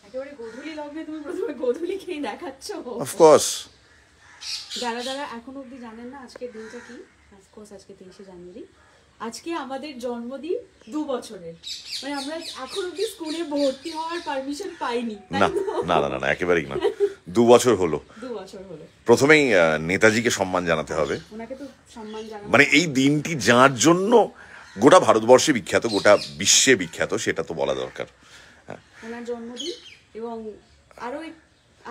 একেবারে গোধূলি লগ্নে তুমি প্রথমে গোধূলি খেয়ে দেখাচ্ছ। অফ কোর্স যারা যারা এখন অবধি জানেন না আজকের দিনটা কি, অফকোর্স আজকে 23শে জানুয়ারি, আজকে আমাদের জন্মদিন 2 বছরের। মানে আমরা এখন অবধি স্কুলে ভর্তি হওয়ার পারমিশন পাইনি। না না না না একেবারেই না, 2 বছর হলো। 2 বছর হলো। প্রথমেই নেতাজিকে সম্মান জানাতে হবে। ওনাকে তো সম্মান জানাতে, মানে এই দিনটি যার জন্য গোটা ভারতবর্ষে বিখ্যাত, গোটা বিশ্বে বিখ্যাত, সেটা তো বলা দরকার। ওনার জন্মদিন এবং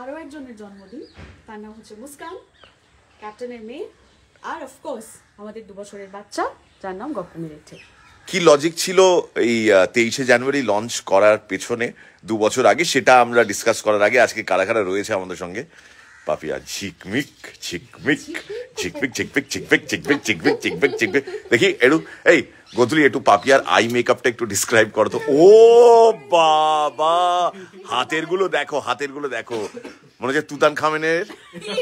আরো একজনের জন্মদিন, তার নাম হচ্ছে মুস্কান, ক্যাপ্টেনের মেয়ে, আর অফকোর্স আমাদের 2 বছরের বাচ্চা যার নাম গপ্পমিরের ঠেক। কি লজিক ছিল এই 23শে জানুয়ারি লঞ্চ করার পেছনে 2 বছর আগে, সেটা আমরা ডিসকাস করার আগে আজকে কারা কারা রয়েছে আমাদের সঙ্গে। পাপিয়া ঝিকমিক ঝিকমিক ঝিকমিক ঝিকমিক ঝিকমিক ঝিকমিক ঝিকমিক ঝিকমিক ঝিকমিক। দেখি একটু এই গোধূলি একটু পাপিয়ার আই মেকআপটা একটু ডিসক্রাইব করো তো। ও বাবা, হাতের গুলো দেখো, হাতের গুলো দেখো, মনে হচ্ছে তুতান খামেনের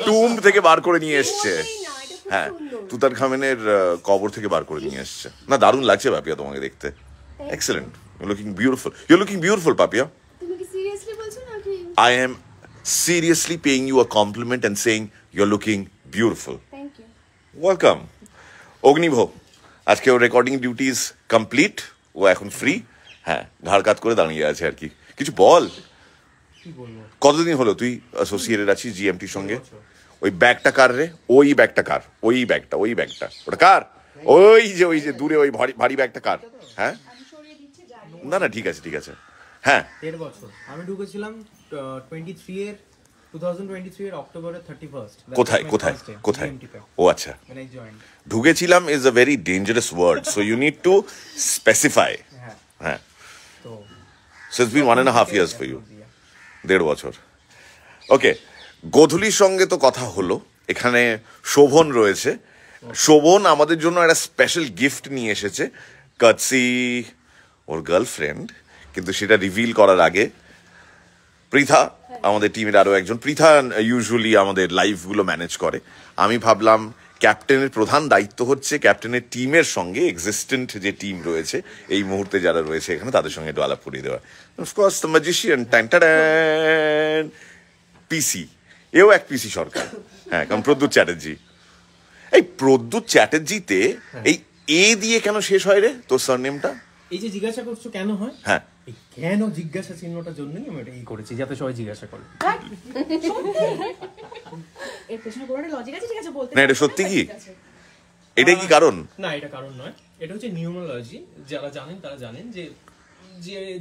টুম থেকে বার করে নিয়ে এসছে। হ্যাঁ, তুতান খামেনের কবর থেকে বার করে নিয়ে এসছে। না, দারুণ লাগছে পাপিয়া তোমাকে দেখতে। Excellent, you looking beautiful, you looking beautiful Papiya. তুমি কি সিরিয়াসলি বলছো নাকি? I am seriously paying you a compliment and saying you're looking beautiful. Thank you. Welcome. Agniv, আজকে ওর রেকর্ডিং ডিউটিস কমপ্লিট, ও এখন ফ্রি। হ্যাঁ, ঘাড় কাত করে দাঁড়িয়ে আছে আর কি। কিছু বল, কতদিন হলো তুই অ্যাসোসিয়েটেড আছিস জিএমটির সঙ্গে? ওই ব্যাগটা কার রে? ওই ব্যাগটা কার? ওই ব্যাগটা ওটা কার? ওই যে দূরে ওই ভারী ব্যাগটা কার? হ্যাঁ, না না ঠিক আছে। হ্যাঁ, 13 বছর আমি ঢুকেছিলাম 2023 এর অক্টোবরের 31st। কোথায়? ও আচ্ছা, ঢুকেছিলাম is a very dangerous word, so you need to specify. হ্যাঁ, so it's been 1.5 years for you. 1.5 বছর। ওকে, গোধূলির সঙ্গে তো কথা হলো। এখানে শোভন রয়েছে। শোভন আমাদের জন্য একটা স্পেশাল গিফট নিয়ে এসেছে, কাটসি ওর গার্লফ্রেন্ড, কিন্তু সেটা রিভিল করার আগে পৃথা, আমাদের টিমের আরো একজন, পৃথা ইউজুয়ালি আমাদের লাইভগুলো ম্যানেজ করে। আমি ভাবলাম ক্যাপ্টেনের প্রধান দায়িত্ব হচ্ছে ক্যাপ্টেনের টিমের সঙ্গে এক্সিস্টেন্ট যে টিম রয়েছে এই মুহূর্তে যারা রয়েছে এখানে, তাদের সঙ্গে একটু আলাপ করিয়ে দেওয়া। অফকোর্স দ্য ম্যাজিশিয়ান, পিসি, এও এক পিসি সরকার। হ্যাঁ, কারণ প্রদ্যুৎ চ্যাটার্জি। এই প্রদ্যুৎ চ্যাটার্জিতে এই এ দিয়ে কেন শেষ হয় রে তোর সারনেমটা? এই যে জিজ্ঞাসা করছো কেন হয়, হ্যাঁ, কেন জিজ্ঞাসা চিহ্নটার জন্যই আমি এটা করেছি, যাতে সবাই জিজ্ঞাসা করে। এর পেছনে কোনো লজিক আছে? ঠিক আছে, বলতে না, এটা সত্যি কি? এটাই কি কারণ? না, এটা কারণ নয়, এটা হচ্ছে নিউমারোলজি। যারা জানেন তারা জানেন যে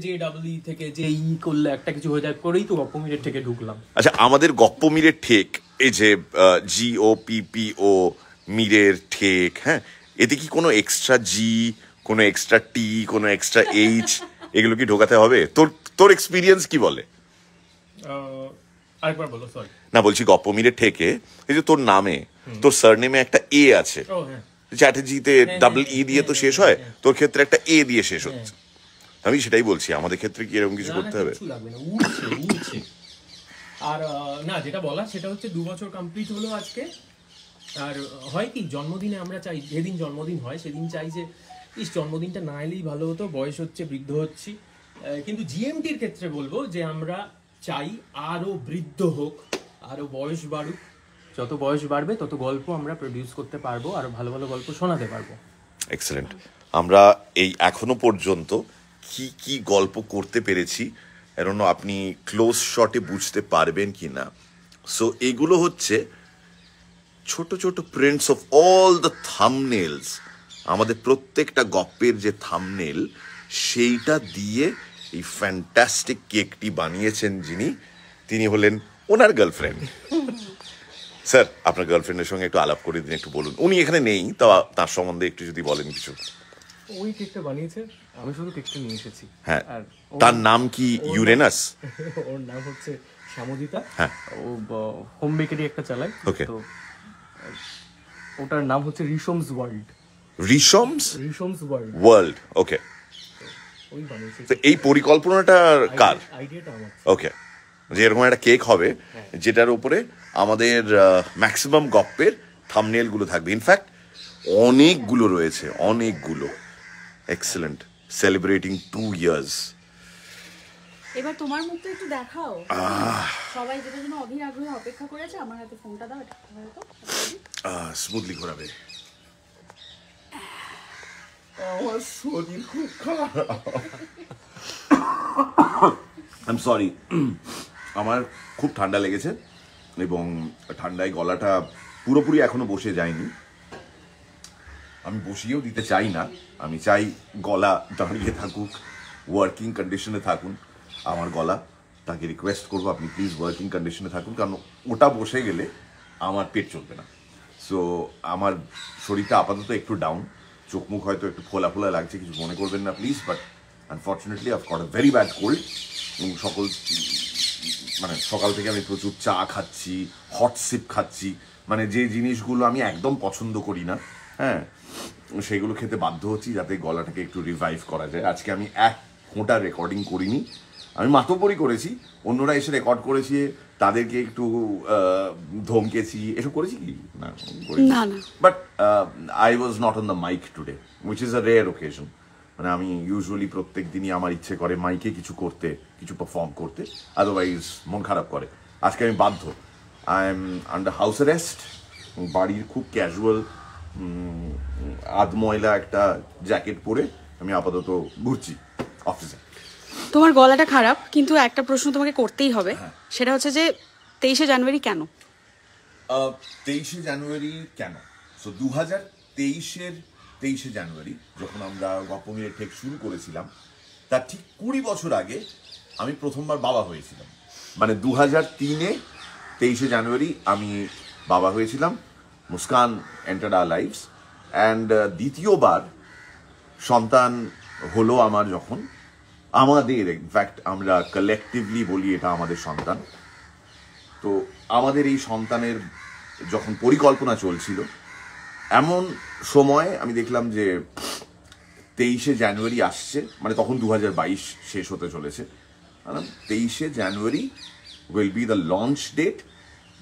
যে ডাবল ই থেকে যে ই করলে একটা কিছু হয়ে যায়, করেই তো গপ্পমিরের থেকে ঢুকলাম। আচ্ছা, আমাদের গপ্পমিরের ঠেক, এই যে GOPPO মিরের ঠেক, হ্যাঁ, এতে কি কোনো এক্সট্রা জি, কোনো এক্সট্রা টি, কোনো এক্সট্রা এইচ এগুলো কি ঢোকাতে হবে? তোর এক্সপিরিয়েন্স কি বলে? আরেকবার বলো, সরি। না, বলছি গপ্পমিরের ঠেকে এই যে তোর নামে, তোর সারনেমে একটা এ আছে, চ্যাটার্জিতে ডাবল ই দিয়ে তো শেষ হয়, তোর ক্ষেত্রে একটা এ দিয়ে শেষ হচ্ছে। আমি সেটাই বলছি, আমাদের ক্ষেত্রে কি এরকম কিছু করতে হবে? আর না, যেটা বলা সেটা হচ্ছে 2 বছর কমপ্লিট হলো আজকে। আর হয় কি, জন্মদিনে আমরা চাই, যেদিন জন্মদিন হয় সেদিন চাই যে ইস জন্মদিনটা না এলেই ভালো হতো, বয়স হচ্ছে, বৃদ্ধ হচ্ছি। কিন্তু জিএমটির ক্ষেত্রে বলবো যে আমরা চাই আরো বৃদ্ধ হোক, আরো বয়স বাড়ুক। যত বয়স বাড়বে তত গল্প আমরা প্রডিউস করতে পারবো, আরো ভালো ভালো গল্প শোনাতে পারবো। এক্সেলেন্ট। আমরা এই এখনো পর্যন্ত কি কি গল্প করতে পেরেছি এরকম আপনি ক্লোজ শটে বুঝতে পারবেন কি না। সো এগুলো হচ্ছে ছোট ছোট প্রিন্টস অফ অল দ্য থাম্বনেলস। আমাদের প্রত্যেকটা গপ্পের যে থাম্বনেল, সেইটা দিয়ে এই ফ্যান্টাস্টিক কেকটি বানিয়েছেন যিনি, তিনি হলেন ওনার গার্লফ্রেন্ড। স্যার, আপনার গার্লফ্রেন্ডের সঙ্গে একটু আলাপ করে দিন, একটু বলুন। উনি এখানে নেই, তো তার সম্বন্ধে একটু যদি বলেন কিছু। ওই কেকটা বানিয়েছে, আমি শুধু কেকটা নিয়ে এসেছি। হ্যাঁ, তার নাম কি ইউরেনাস? ওর নাম হচ্ছে শ্যামজিতা। হ্যাঁ, ও হোম বেকারি একটা চালায়। ওকে, তো ওটার নাম হচ্ছে রিশমস ওয়ার্ল্ড। রিশমস ওয়ার্ল্ড, ওকে। ওই বানিয়েছে। তো এই পরিকল্পনাটা কার? আইডিয়াটা আমার। ওকে, যে এরকম একটা কেক হবে যেটার উপরে আমাদের ম্যাক্সিমাম গপ্পের থাম্বনেল গুলো থাকবে। ইনফ্যাক্ট অনেকগুলো রয়েছে, অনেকগুলো। Excellent, celebrating 2 years। এবার তোমার মুখটা একটু দেখাও, সবাই যেটার জন্য অধীর আগ্রহে অপেক্ষা করেছে। আমার হাতে ফোনটা দাও, এটা হয়তো স্মুথলি ঘোরাবে। আমার শরীর খুব খারাপ। আই এম সরি, আমার খুব ঠান্ডা লেগেছে এবং ঠান্ডায় গলাটা পুরোপুরি এখনো বসে যায়নি। আমি বসিয়েও দিতে চাই না, আমি চাই গলা দাঁড়িয়ে থাকুক, ওয়ার্কিং কন্ডিশনে থাকুন আমার গলা। তাকে রিকোয়েস্ট করবো আপনি প্লিজ ওয়ার্কিং কন্ডিশনে থাকুন, কারণ ওটা বসে গেলে আমার পেট চলবে না। সো আমার শরীরটা আপাতত একটু ডাউন, চোখ মুখ হয়তো একটু ফোলা ফোলা লাগছে, কিছু মনে করবেন না please. But unfortunately I've got a very bad cold. মানে সকাল থেকে আমি প্রচুর চা খাচ্ছি, হট সিপ খাচ্ছি, মানে যে জিনিসগুলো আমি একদম পছন্দ করি না, হ্যাঁ, সেগুলো খেতে বাধ্য হচ্ছি যাতে গলাটাকে একটু রিভাইভ করা যায়। আজকে আমি এক ফোঁটা রেকর্ডিং করিনি, আমি মাতব্বরি করেছি, অন্যরা এসে রেকর্ড করেছে, তাদেরকে একটু ধমকেছি, এসব করেছি কি না, but I was not on the mic today, which is a rare occasion. মানে আমি ইউজুয়ালি প্রত্যেক দিনই আমার ইচ্ছে করে মাইকে কিছু করতে, কিছু পারফর্ম করতে, আদারওয়াইজ মন খারাপ করে। আজকে আমি বাধ্য, I am under house arrest. বাড়ির খুব ক্যাজুয়াল আধময়লা একটা জ্যাকেট পরে আমি আপাতত ঘুরছি অফিসে। তোমার গলাটা খারাপ, কিন্তু একটা প্রশ্ন তোমাকে করতেই হবে, সেটা হচ্ছে যে 23শে জানুয়ারি কেন? 23শে জানুয়ারি কেন? সো 2023-এর 23শে জানুয়ারি যখন আমরা গপ্পমিরের ঠেক শুরু করেছিলাম, তার ঠিক 20 বছর আগে আমি প্রথমবার বাবা হয়েছিলাম। মানে 2003-এ 23শে জানুয়ারি আমি বাবা হয়েছিলাম, Muskan entered our lives. And দ্বিতীয়বার সন্তান হলো আমার যখন, আমাদের ইনফ্যাক্ট আমরা কালেকটিভলি বলি এটা আমাদের সন্তান। তো আমাদের এই সন্তানের যখন পরিকল্পনা চলছিল, এমন সময় আমি দেখলাম যে 23শে জানুয়ারি আসছে, মানে তখন 2022 শেষ হতে চলেছে। 23শে জানুয়ারি will be the launch date.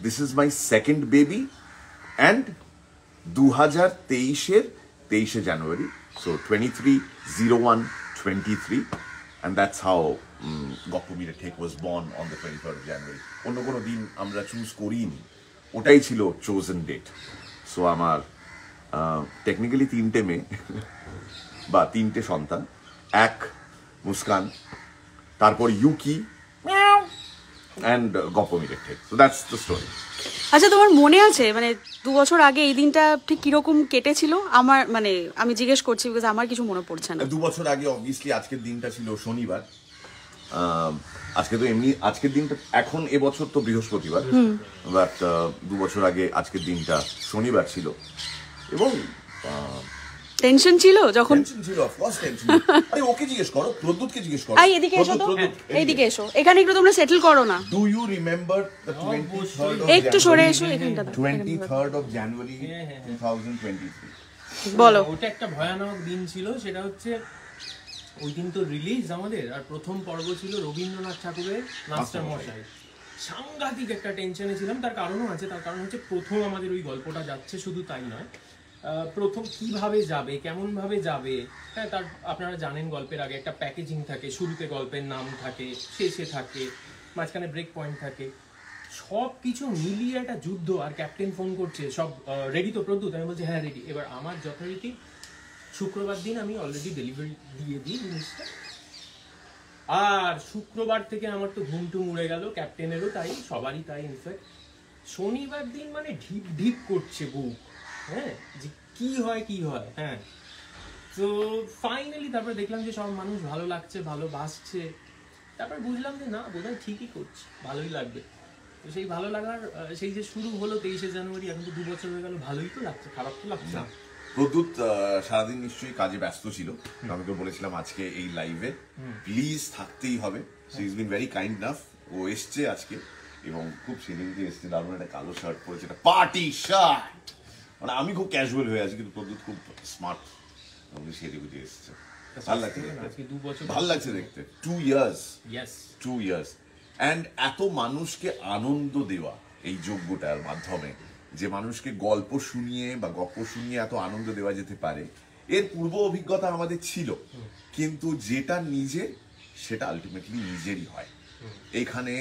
This is my second baby and 2023-এর 23শে January, so 23/01/23, and that's how গপ্পমিরের ঠেক was born on the 23rd of January. অন্য কোনো দিন আমরা চুজ করিনি, ওটাই ছিল chosen date. সো আমার টেকনিক্যালি 3টে মেয়ে বা 3টে সন্তান, এক মুস্কান, তারপর ইউকি অ্যান্ড গপ্পমিরের ঠেক। So that's the story. আচ্ছা, তোমার মনে আছে মানে 2 বছর আগে এই দিনটা ঠিক কিরকম কেটেছিল? আমার মানে আমি জিজ্ঞেস করছি বিকজ আমার কিছু মনে পড়ছে না। 2 বছর আগে অবভিয়াসলি আজকের দিনটা ছিল শনিবার। আজকে তো এমনি আজকের দিনটা, এখন এবছর তো বৃহস্পতিবার, বাট 2 বছর আগে আজকের দিনটা শনিবার ছিল। এবং টেনশন ছিল যখন? টেনশন ছিল, অফ কোর্স টেনশন। আরে ওকে জিজ্ঞেস করো, প্রদ্যুৎকে জিজ্ঞেস করো। আই এদিকে এসো তো, এইদিকে এসো, এখানে একটু তোমরা সেটেল করো না। Do you remember the 23rd of একটু সরে এসো এখানটা। 23rd of January 2023? বলো। ওটা একটা ভয়ানক দিন ছিল, সেটা হচ্ছে ওই দিন তো রিলিজ আমাদের, আর প্রথম পর্ব ছিল রবীন্দ্রনাথ ঠাকুরের মাস্টার মশাই। সাংঘাতিক একটা টেনশনে ছিলাম, তার কারণও আছে। তার কারণ হচ্ছে প্রথম আমাদের ওই গল্পটা যাচ্ছে, শুধু তাই নয়, প্রথম কিভাবে যাবে, কেমন ভাবে যাবে, হ্যাঁ, তার আপনারা জানেন গল্পের আগে একটা প্যাকেজিং থাকে, শুরুতে গল্পের নাম থাকে, শেষে থাকে, মাঝখানে ব্রেক পয়েন্ট থাকে, সব কিছু মিলিয়ে একটা যুদ্ধ। আর ক্যাপ্টেন ফোন করছে, সব রেডি তো প্রদ্যুৎ? আমি বলছি হ্যাঁ রেডি। এবার আমার যথারীতি শুক্রবার দিন আমি অলরেডি ডেলিভারি দিয়ে দিই জিনিসটা, আর শুক্রবার থেকে আমার তো ঘুম টুম উড়ে গেল, ক্যাপ্টেনেরও তাই, সবারই তাই। ইনফ্যাক্ট শনিবার দিন মানে ঢিপ ঢিপ করছে বুক, হ্যাঁ, যে কি হয়, হ্যাঁ। তো ফাইনালি তারপরে দেখলাম যে সব মানুষ ভালো লাগছে, ভালো বাসছে, তারপর বুঝলাম যে না, বোধহয় ঠিকই করছে, ভালোই লাগবে। তো সেই ভালো লাগার সেই যে শুরু হলো 23শে জানুয়ারি, এখন তো 2 বছর হয়ে গেল, ভালোই তো লাগছে, খারাপ তো লাগছে না। প্রদ্যুৎ সারাদিন নিশ্চয়ই কাজে ব্যস্ত ছিল, আমি তো বলেছিলাম আজকে এই লাইভে প্লিজ থাকতেই হবে। So is been very kind enough, ও এসছে আজকে এবং খুব সেদিনকে এসছে, দারুণ একটা কালো শার্ট পরেছে, একটা পার্টি শার্ট। মানে আমি খুব ক্যাজুয়াল হয়ে আছি, কিন্তু প্রদ্যুৎ খুব স্মার্ট, সেরে গুজে এসছে। ভালো লাগছে দেখতে, ভালো লাগছে দেখতে। 2 years, 2 years, অ্যান্ড এত মানুষকে আনন্দ দেওয়া এই যোগ্যটার মাধ্যমে, যে মানুষকে গল্প শুনিয়ে বা গপ্প শুনিয়ে এত আনন্দ দেওয়া যেতে পারে, এর পূর্ব অভিজ্ঞতা আমাদের ছিল, কিন্তু যেটা নিজে সেটা আলটিমেটলি নিজেরই হয়। এখানে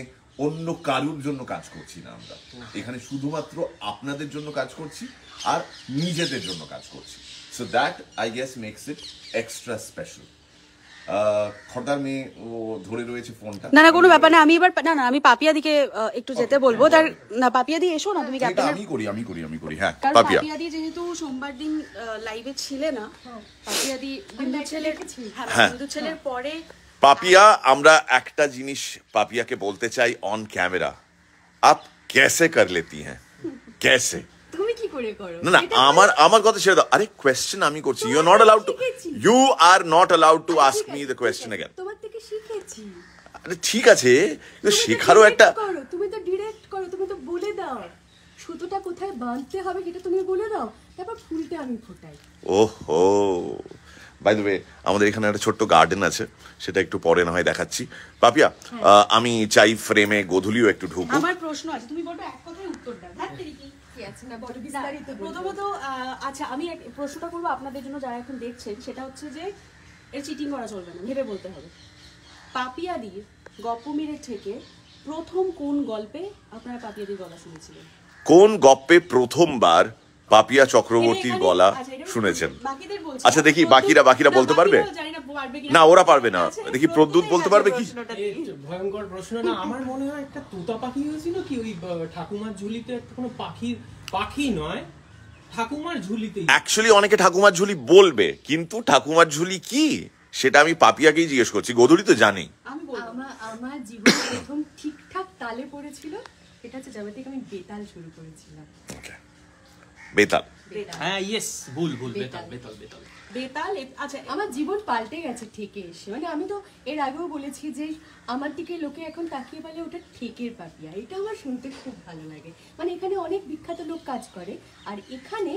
অন্য কারুর জন্য কাজ করছি না আমরা, এখানে শুধুমাত্র আপনাদের জন্য কাজ করছি আর নিজেদের জন্য কাজ করছি। So that I guess makes it extra special. খর্দার মেয়ে ও ধরে রয়েছে ফোনটা। না কোনো ব্যাপার না, আমি এবার আমি পাপিয়াদিকে একটু যেতে বলবো। তার না পাপিয়াদি এসো না, তুমি এটা আমি করি হ্যাঁ। পাপিয়াদি যেহেতু সোমবার দিন লাইভে ছিলে না, পাপিয়াদি বিন্দু ছেলের পরে পাপিয়া, আমরা একটা জিনিস পাপিয়াকে বলতে চাই অন ক্যামেরা, আপ कैसे कर लेती हैं कैसे? তুমি কি করে করো? না আমার কথা ছেড়ে দাও। আরে কোয়েশ্চেন আমি করছি, you are not allowed to ask me the question again. তোমার থেকে শিখেছি। আরে ঠিক আছে, কিন্তু শেখারও একটা, তুমি তো ডিরেক্ট করো, তুমি তো বলে দাও সুতোটা কোথায় বাঁধতে হবে সেটা তুমি বলে দাও, তারপর ফুলটা আমি ফোটাই। ওহো, বাই দ্য ওয়ে আমাদের এখানে একটা ছোট্ট গার্ডেন আছে, সেটা একটু পরে না হয় দেখাচ্ছি। পাপিয়া, আমি চাই ফ্রেমে গোধূলিও একটু ঢুকুক। আমার প্রশ্ন আছে, তুমি বলবে এক কথায় উত্তর দাও। প্রথমত আচ্ছা, আমি প্রশ্নটা করবো আপনাদের জন্য যারা এখন দেখছেন, সেটা হচ্ছে যে এর চিটিং করা চলবে না, ভেবে বলতে হবে। পাপিয়াদির গপ্পমীরের থেকে প্রথম কোন গল্পে আপনারা পাপিয়াদির গলা শুনেছিলেন? কোন গপ্পে প্রথমবার পাপিয়া চক্রবর্তীর গলা শুনেছেন? আচ্ছা দেখি বাকিরা বলতে পারবে না? ওরা পারবে না, দেখি প্রদ্যুৎ বলতে পারবে কি? ভয়ঙ্কর প্রশ্ন না, আমার মনে হয় একটা তোতা পাখি হয়েছিল কি ওই ঠাকুমার ঝুলিতে, একটা কোনো পাখি নয়, ঠাকুমার ঝুলিতে। অ্যাকচুয়ালি অনেকে ঠাকুমার ঝুলি বলবে, কিন্তু ঠাকুমার ঝুলি কি সেটা আমি পাপিয়াকেই জিজ্ঞেস করছি, গোধূলি তো জানি। আমার জীবনে প্রথম ঠিকঠাক তালে পড়েছিল এটা হচ্ছে যবে থেকে আমি বেতাল শুরু করেছিলাম। বেতাল, হ্যাঁ ইয়েস, ভুল বেতাল। আচ্ছা, আমার জীবন পাল্টে গেছে ঠেকে এসে। মানে আমি তো এর আগেও বলেছি যে আমার দিকে লোকে এখন তাকিয়ে বলে ওটা ঠেকের পাপিয়া, এটা আমার শুনতে খুব ভালো লাগে। মানে এখানে অনেক বিখ্যাত লোক কাজ করে, আর এখানে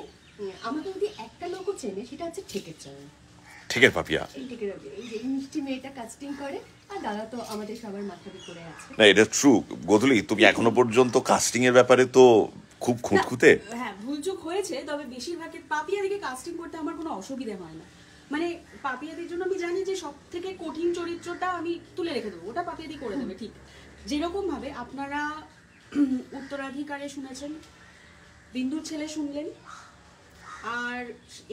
আমাকে যদি একটা লোকও চেনে সেটা হচ্ছে ঠেকের চ্যানেল, ঠেকের পাপিয়া। এই ঠেকের পাপিয়া, এই যে মিষ্টি মেয়েটা কাস্টিং করে, আর দাদা তো আমাদের সবার মাথায় করে আছে। না এটা ট্রু গোধূলি, তুমি এখনো পর্যন্ত কাস্টিং এর ব্যাপারে তো খুব খুঁতখুঁতে। হ্যাঁ, ভুলচুক হয়েছে, তবে বেশিরভাগই পাপিয়াদিকে কাস্টিং করতে আমার কোনো অসুবিধা হয় না। মানে পাপিয়াদির জন্য আমি জানি যে সব থেকে কঠিন চরিত্রটা আমি তুলে রেখে দেবো, ওটা পাপিয়াদি করে দেবে। ঠিক যেরকম ভাবে আপনারা উত্তরাধিকারে শুনেছেন, বিন্দুর ছেলে শুনলেন, আর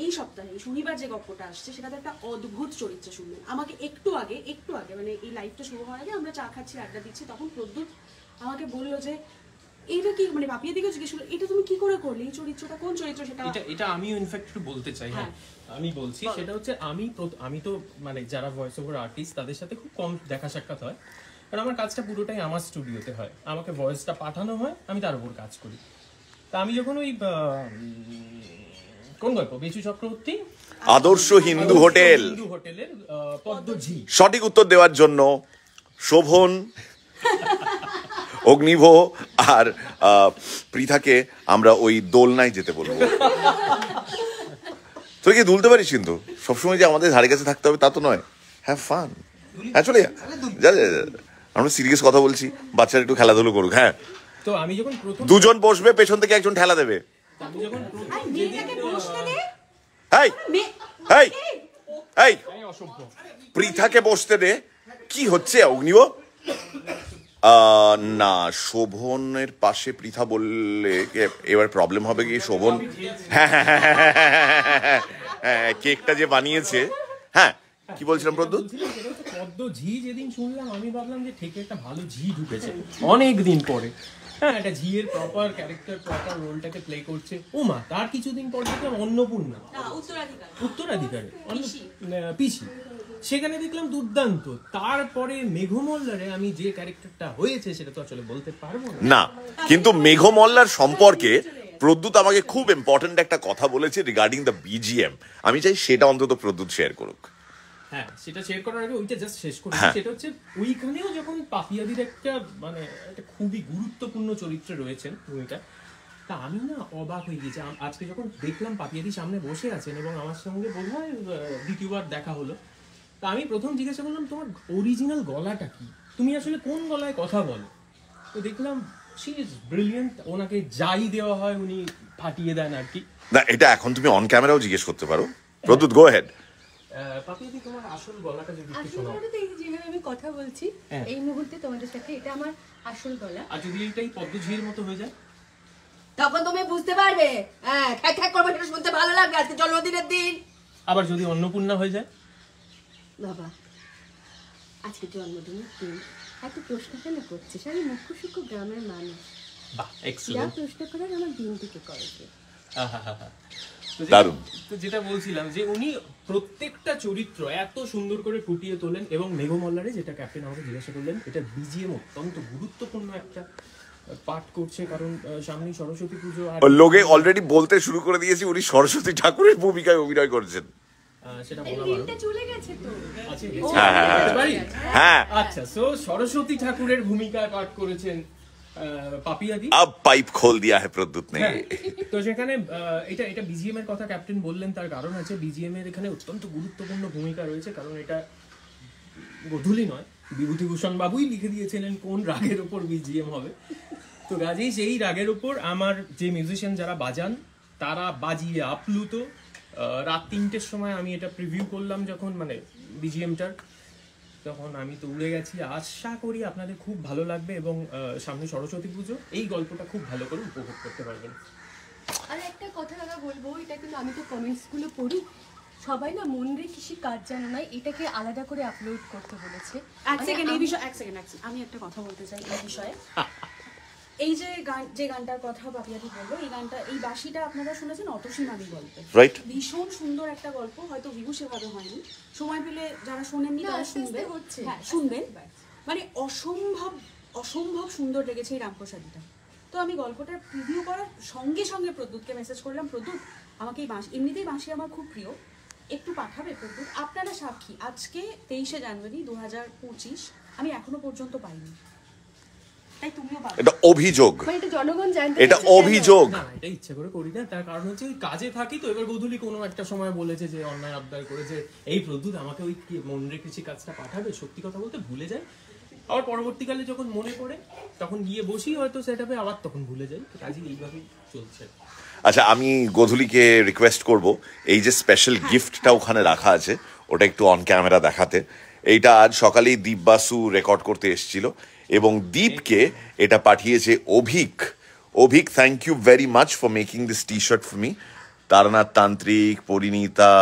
এই সপ্তাহে শনিবার যে গল্পটা আসছে সেটাতে একটা অদ্ভুত চরিত্র শুনলেন। আমাকে একটু আগে মানে এই লাইভটা শুরু হওয়ার আগে আমরা চা খাচ্ছি, আড্ডা দিচ্ছি, তখন প্রদ্যুৎ আমাকে বললো যে এটা কি, মানে পাপিয়া দিকে জিজ্ঞেস করলো এটা তুমি কি করে করলে, এই চরিত্রটা কোন চরিত্র? এটা আমিও ইনফ্যাক্ট একটু বলতে চাই। হ্যাঁ আমি বলছি, সেটা হচ্ছে আমি তো মানে যারা ভয়েস ওভার আর্টিস্ট তাদের সাথে খুব কম দেখা সাক্ষাৎ হয়, কারণ আমার কাজটা পুরোটাই আমার স্টুডিওতে হয়, আমাকে ভয়েসটা পাঠানো হয়, আমি তার উপর কাজ করি। তা আমি যখন ওই কোন গল্প, বেচু চক্রবর্তী আদর্শ হিন্দু হোটেলের পদ্মঝি, সঠিক উত্তর দেওয়ার জন্য শোভন, অগ্নিভ আর পৃথাকে আমরা ওই দোলনায় যেতে বলবো। তুই কি দুলতে পারিস? কিন্তু সবসময় যে আমাদের ধারে কাছে থাকতে হবে তা তো নয়। হ্যাভ ফান, হ্যাঁ চলে যা, আমরা সিরিয়াস কথা বলছি, বাচ্চারা একটু খেলাধুলো করুক। হ্যাঁ, তো আমি যখন দুজন বসবে, পেছন থেকে একজন ঠেলা দেবে। পৃথাকে বসতে দে। কি হচ্ছে অগ্নিব? না, শোভনের পাশে পৃথা বললে এবার প্রবলেম হবে কি? শোভন হ্যাঁ কেকটা যে বানিয়েছে, হ্যাঁ কি বলছিলাম প্রদ্যুৎ? পদ্মঝি যেদিন শুনলাম আমি ভাবলাম যে ঠিক একটা ভালো ঝি ঢুকেছে অনেক দিন পরে। হ্যাঁ, একটা ঝিয়ের প্রপার ক্যারেক্টার, প্রপার রোলটাকে প্লে করছে। ও মা, তার কিছুদিন পর দেখলাম অন্নপূর্ণা, উত্তরাধিকারী পিসি, সেখানে দেখলাম দুর্দান্ত। তারপরে মেঘমল্লারে আমি যে ক্যারেক্টারটা হয়েছে সেটা তো আসলে বলতে পারবো না, কিন্তু মেঘমল্লার সম্পর্কে প্রদ্যুৎ আমাকে খুব ইম্পর্টেন্ট একটা কথা বলেছে রিগার্ডিং দ্য বিজিএম। আমি চাই সেটা অন্তত প্রদ্যুৎ শেয়ার করুক। হ্যাঁ, সেটা শেয়ার করার আগে ওইটা জাস্ট শেষ করি। সেটা হচ্ছে ওইখানেও যখন পাপিয়াদির একটা মানে একটা খুবই গুরুত্বপূর্ণ চরিত্রে রয়েছেন ভূমিকা, তা আমি না অবাক হয়ে গেছি আজকে যখন দেখলাম পাপিয়াদি সামনে বসে আছেন এবং আমার সঙ্গে বোধহয় দ্বিতীয়বার দেখা হলো। তা আমি প্রথম জিজ্ঞাসা করলাম তোমার অরিজিনাল গলাটা কি, তুমি আসলে কোন গলায় কথা বলো? তো দেখলাম শি ইজ ব্রিলিয়েন্ট, ওনাকে যাই দেওয়া হয় উনি ফাটিয়ে দেন আর কি। না, এটা এখন তুমি অন ক্যামেরাও জিজ্ঞেস করতে পারো। প্রদ্যুৎ, গো হেড। পাপিয়াদি তোমার আসল গলাটা যদি একটু আসল শোনাও, গলাটা তো এই যেভাবে আমি কথা বলছি হ্যাঁ। এই মুহূর্তে তোমাদের সাথে, এটা আমার আসল গলা। আর যদি এটাই পদ্মঝির মতো হয়ে যায়, তখন তুমি বুঝতে পারবে, হ্যাঁ খ্যাক খ্যাক করবে, সেটা শুনতে ভালো লাগবে, আজকে জন্মদিনের দিন। আবার যদি অন্নপূর্ণা হয়ে যায়, বাবা আজকে জন্মদিনের দিন, এত প্রশ্ন কেন করছিস? আমি মুখ্য সূক্ষ্ম গ্রামের মানুষ, বাহ যা এক্সেলেন্ট। প্রশ্ন করার আমার দিন থেকে করেছে। দারুণ। তো যেটা বলছিলাম যে উনি প্রত্যেকটা চরিত্র এত সুন্দর করে ফুটিয়ে তোলেন, এবং মেঘমল্লারে যেটা ক্যাপ্টেন আমাকে জিজ্ঞাসা করলেন, এটা বিজিএম অত্যন্ত গুরুত্বপূর্ণ একটা পাঠ করছে, কারণ সামনেই সরস্বতী পুজো। আর লোকে অলরেডি বলতে শুরু করে দিয়েছি উনি সরস্বতী ঠাকুরের ভূমিকায় অভিনয় করছেন। সেটা এই বলা দিনটা চলে গেছে তো। আছে হ্যাঁ, হ্যাঁ, হ্যাঁ। বাড়ি? হ্যাঁ, আচ্ছা, সো সরস্বতী ঠাকুরের ভূমিকায় পাঠ করেছেন পাপিয়াদি। अब पाइप खोल दिया है प्रद्युत ने। হ্যাঁ, তো সেখানে এটা বিজিএম এর কথা ক্যাপ্টেন বললেন, তার কারণ আছে। বিজিএম এর এখানে অত্যন্ত গুরুত্বপূর্ণ ভূমিকা রয়েছে, কারণ এটা গধূলি নয়, বিভূতিভূষণ বাবুই লিখে দিয়েছিলেন কোন রাগের উপর বিজিএম হবে। তো কাজেই সেই রাগের উপর আমার যে মিউজিশিয়ান যারা বাজান তারা বাজিয়ে আপ্লুত। রাত 3টের সময় আমি এটা প্রিভিউ করলাম যখন, মানে বিজিএমটার, তখন আমি তো উড়ে গেছি। আশা করি আপনাদের খুব ভালো লাগবে, এবং সামনে সরস্বতী পুজো, এই গল্পটা খুব ভালো করে উপভোগ করতে পারবেন। আর একটা কথা দাদা বলবো, এটা কিন্তু আমি তো কমেন্টস গুলো পড়ি, সবাই না মন রে কৃষি কাজ জানো না, এটাকে আলাদা করে আপলোড করতে বলেছে। এক সেকেন্ড এই বিষয়ে, এক সেকেন্ড আমি একটা কথা বলতে চাই এই বিষয়ে। এই যে গানটার কথা পাপিয়াদি বললো, এই গানটা, এই বাঁশিটা আপনারা শুনেছেন অতসী মামি গল্পে, রাইট। ভীষণ সুন্দর একটা গল্প, হয়তো ভিভু সেভাবে হয়নি, সময় পেলে যারা শোনেননি না, তারা আস্তে আস্তে শুনবেন, হচ্ছে। হ্যাঁ শুনবেন। মানে অসম্ভব অসম্ভব সুন্দর লেগেছে এই রামপ্রসাদীটা। তো আমি গল্পটার প্রিভিউ করার সঙ্গে সঙ্গে প্রদ্যুৎকে মেসেজ করলাম, প্রদ্যুৎ আমাকে এই বাঁশি, এমনিতেই বাঁশি আমার খুব প্রিয়, একটু পাঠাবে প্রদ্যুৎ? আপনারা সাক্ষী, আজকে 23শে জানুয়ারি 2025, আমি এখনো পর্যন্ত পাইনি, তাই তুমিও পাবে। এটা অভিযোগ, মানে এটা জনগণ জানতে এটা চাইছে কেন? অভিযোগ। না, এটা ইচ্ছে করে করি না, তার কারণ হচ্ছে ওই কাজে থাকি তো। এবার গধূলি কোনো একটা সময় বলেছে যে অন্যায় আবদার করেছে, এই প্রদ্যুৎ আমাকে ওই কি মন রেখেছি কাজটা পাঠাবে, সত্যি কথা বলতে ভুলে যায়। আবার পরবর্তীকালে যখন মনে পড়ে তখন গিয়ে বসি হয়তো সেটআপে, আবার তখন ভুলে যাই। কাজই এইভাবেই চলছে। আচ্ছা, আমি গধূলিকে রিকোয়েস্ট করব এই যে স্পেশাল গিফটটা ওখানে রাখা আছে ওটা একটু অন ক্যামেরা দেখাতে। এইটা আজ সকালেই দীপ বাসু রেকর্ড করতে এসেছিল, এবং দীপকে এটা পাঠিয়েছে Abhik. Abhik, thank you very much for making this T shirt for me. Taranath Tantrik, Parineeta,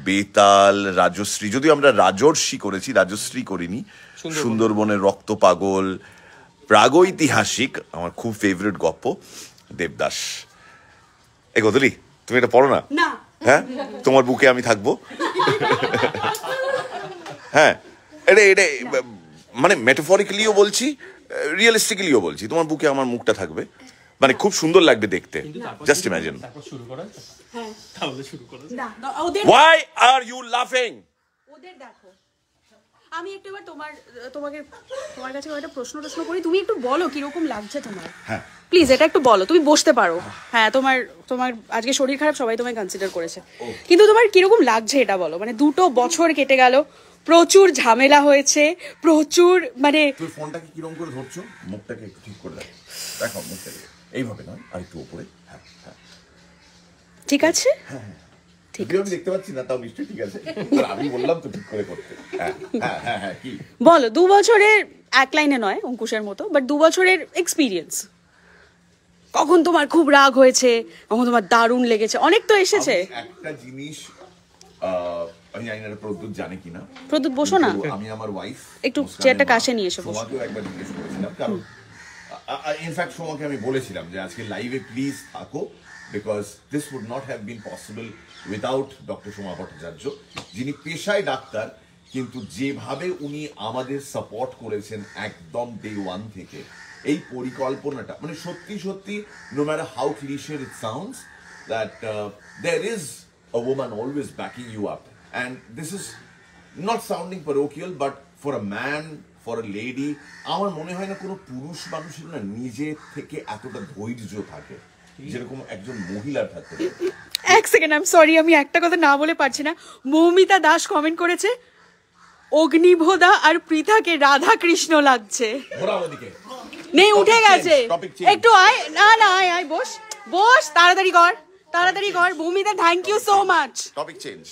Betal, Rajshri, যদিও আমরা রাজর্ষি করেছি, রাজশ্রী করিনি, সুন্দরবনের রক্ত পাগল, প্রাগৈতিহাসিক, আমার খুব ফেভারিট গপ্প, দেবদাস। এই গদলি, তুমি এটা পড়ো না? না, হ্যাঁ, তোমার বুকে আমি থাকবো। হ্যাঁ, এটা এটা মানে মেটাফরিক্যালিও বলছি, রিয়েলিস্টিক্যালিও বলছি, তোমার বুকে আমার মুখটা থাকবে, মানে খুব সুন্দর লাগবে দেখতে। Just imagine. তারপর শুরু করা যায়? হ্যাঁ, তাহলে শুরু করা যায়। না, ওদের Why are you laughing? ওদের দেখো। আমি একটু এবার তোমার কাছে একটা প্রশ্ন করি, তুমি একটু বলো কিরকম লাগছে তোমার। হ্যাঁ, প্লিজ এটা একটু বলো, তুমি বসতে পারো। হ্যাঁ, তোমার আজকে শরীর খারাপ, সবাই তোমায় কনসিডার করেছে, কিন্তু তোমার কিরকম লাগছে এটা বলো। মানে 2 বছর কেটে গেল, প্রচুর ঝামেলা হয়েছে, প্রচুর, মানে তুই ফোনটাকে কিরকম করে ধরছো, মুখটাকে একটু ঠিক করে দেখো, দেখো মুখটাকে এইভাবে নয়, আর একটু উপরে। হ্যাঁ হ্যাঁ, ঠিক আছে, ঠিক আমি দেখতে পাচ্ছি না, তাও নিশ্চয়ই ঠিক আছে। আমি বললাম তো ঠিক করে করতে। হ্যাঁ হ্যাঁ হ্যাঁ হ্যাঁ, কি বলো। 2 বছরের, এক লাইনে নয় অঙ্কুশের মতো, বাট 2 বছরের এক্সপিরিয়েন্স, কখন তোমার খুব রাগ হয়েছে, কখন তোমার দারুণ লেগেছে, অনেক তো এসেছে। একটা জিনিস আমি জানি না প্রদ্যুৎ জানে কিনা। প্রদ্যুৎ বসো না, কিন্তু আমি আমার ওয়াইফ একটু চেয়ারটা কাছে নিয়ে এসো, বসো। সোমাকেও একবার জিজ্ঞেস করেছিলাম, কারণ ইনফ্যাক্ট সোমাকে আমি বলেছিলাম যে আজকে লাইভে প্লিজ থাকো, because this would not have been possible without doctor Soma Bhattacharya, যিনি পেশায় ডাক্তার, কিন্তু যেভাবে উনি আমাদের সাপোর্ট করেছেন একদম ডে 1 থেকে, এই পরিকল্পনাটা মানে সত্যি সত্যি, no matter how cliched it sounds, that there is a woman always backing you up, and this is not sounding parochial, but for a man, for a lady, আমার মনে হয় না কোনো পুরুষ মানুষের না নিজে থেকে এতটা ধৈর্য থাকে যেরকম একজন মহিলার থাকতে পারে। এক সেকেন্ড, আই এম সরি, আমি একটা কথা না বলে পারছি না। মৌমিতা দাস কমেন্ট করেছে, অগ্নিভোদা আর পৃথাকে রাধা কৃষ্ণ লাগছে। ঘোরাও এদিকে, নেই, উঠে গেছে। topic change. একটু আয়, না আয়, বস, তাড়াতাড়ি কর। Moumita, thank you so much. Topic change.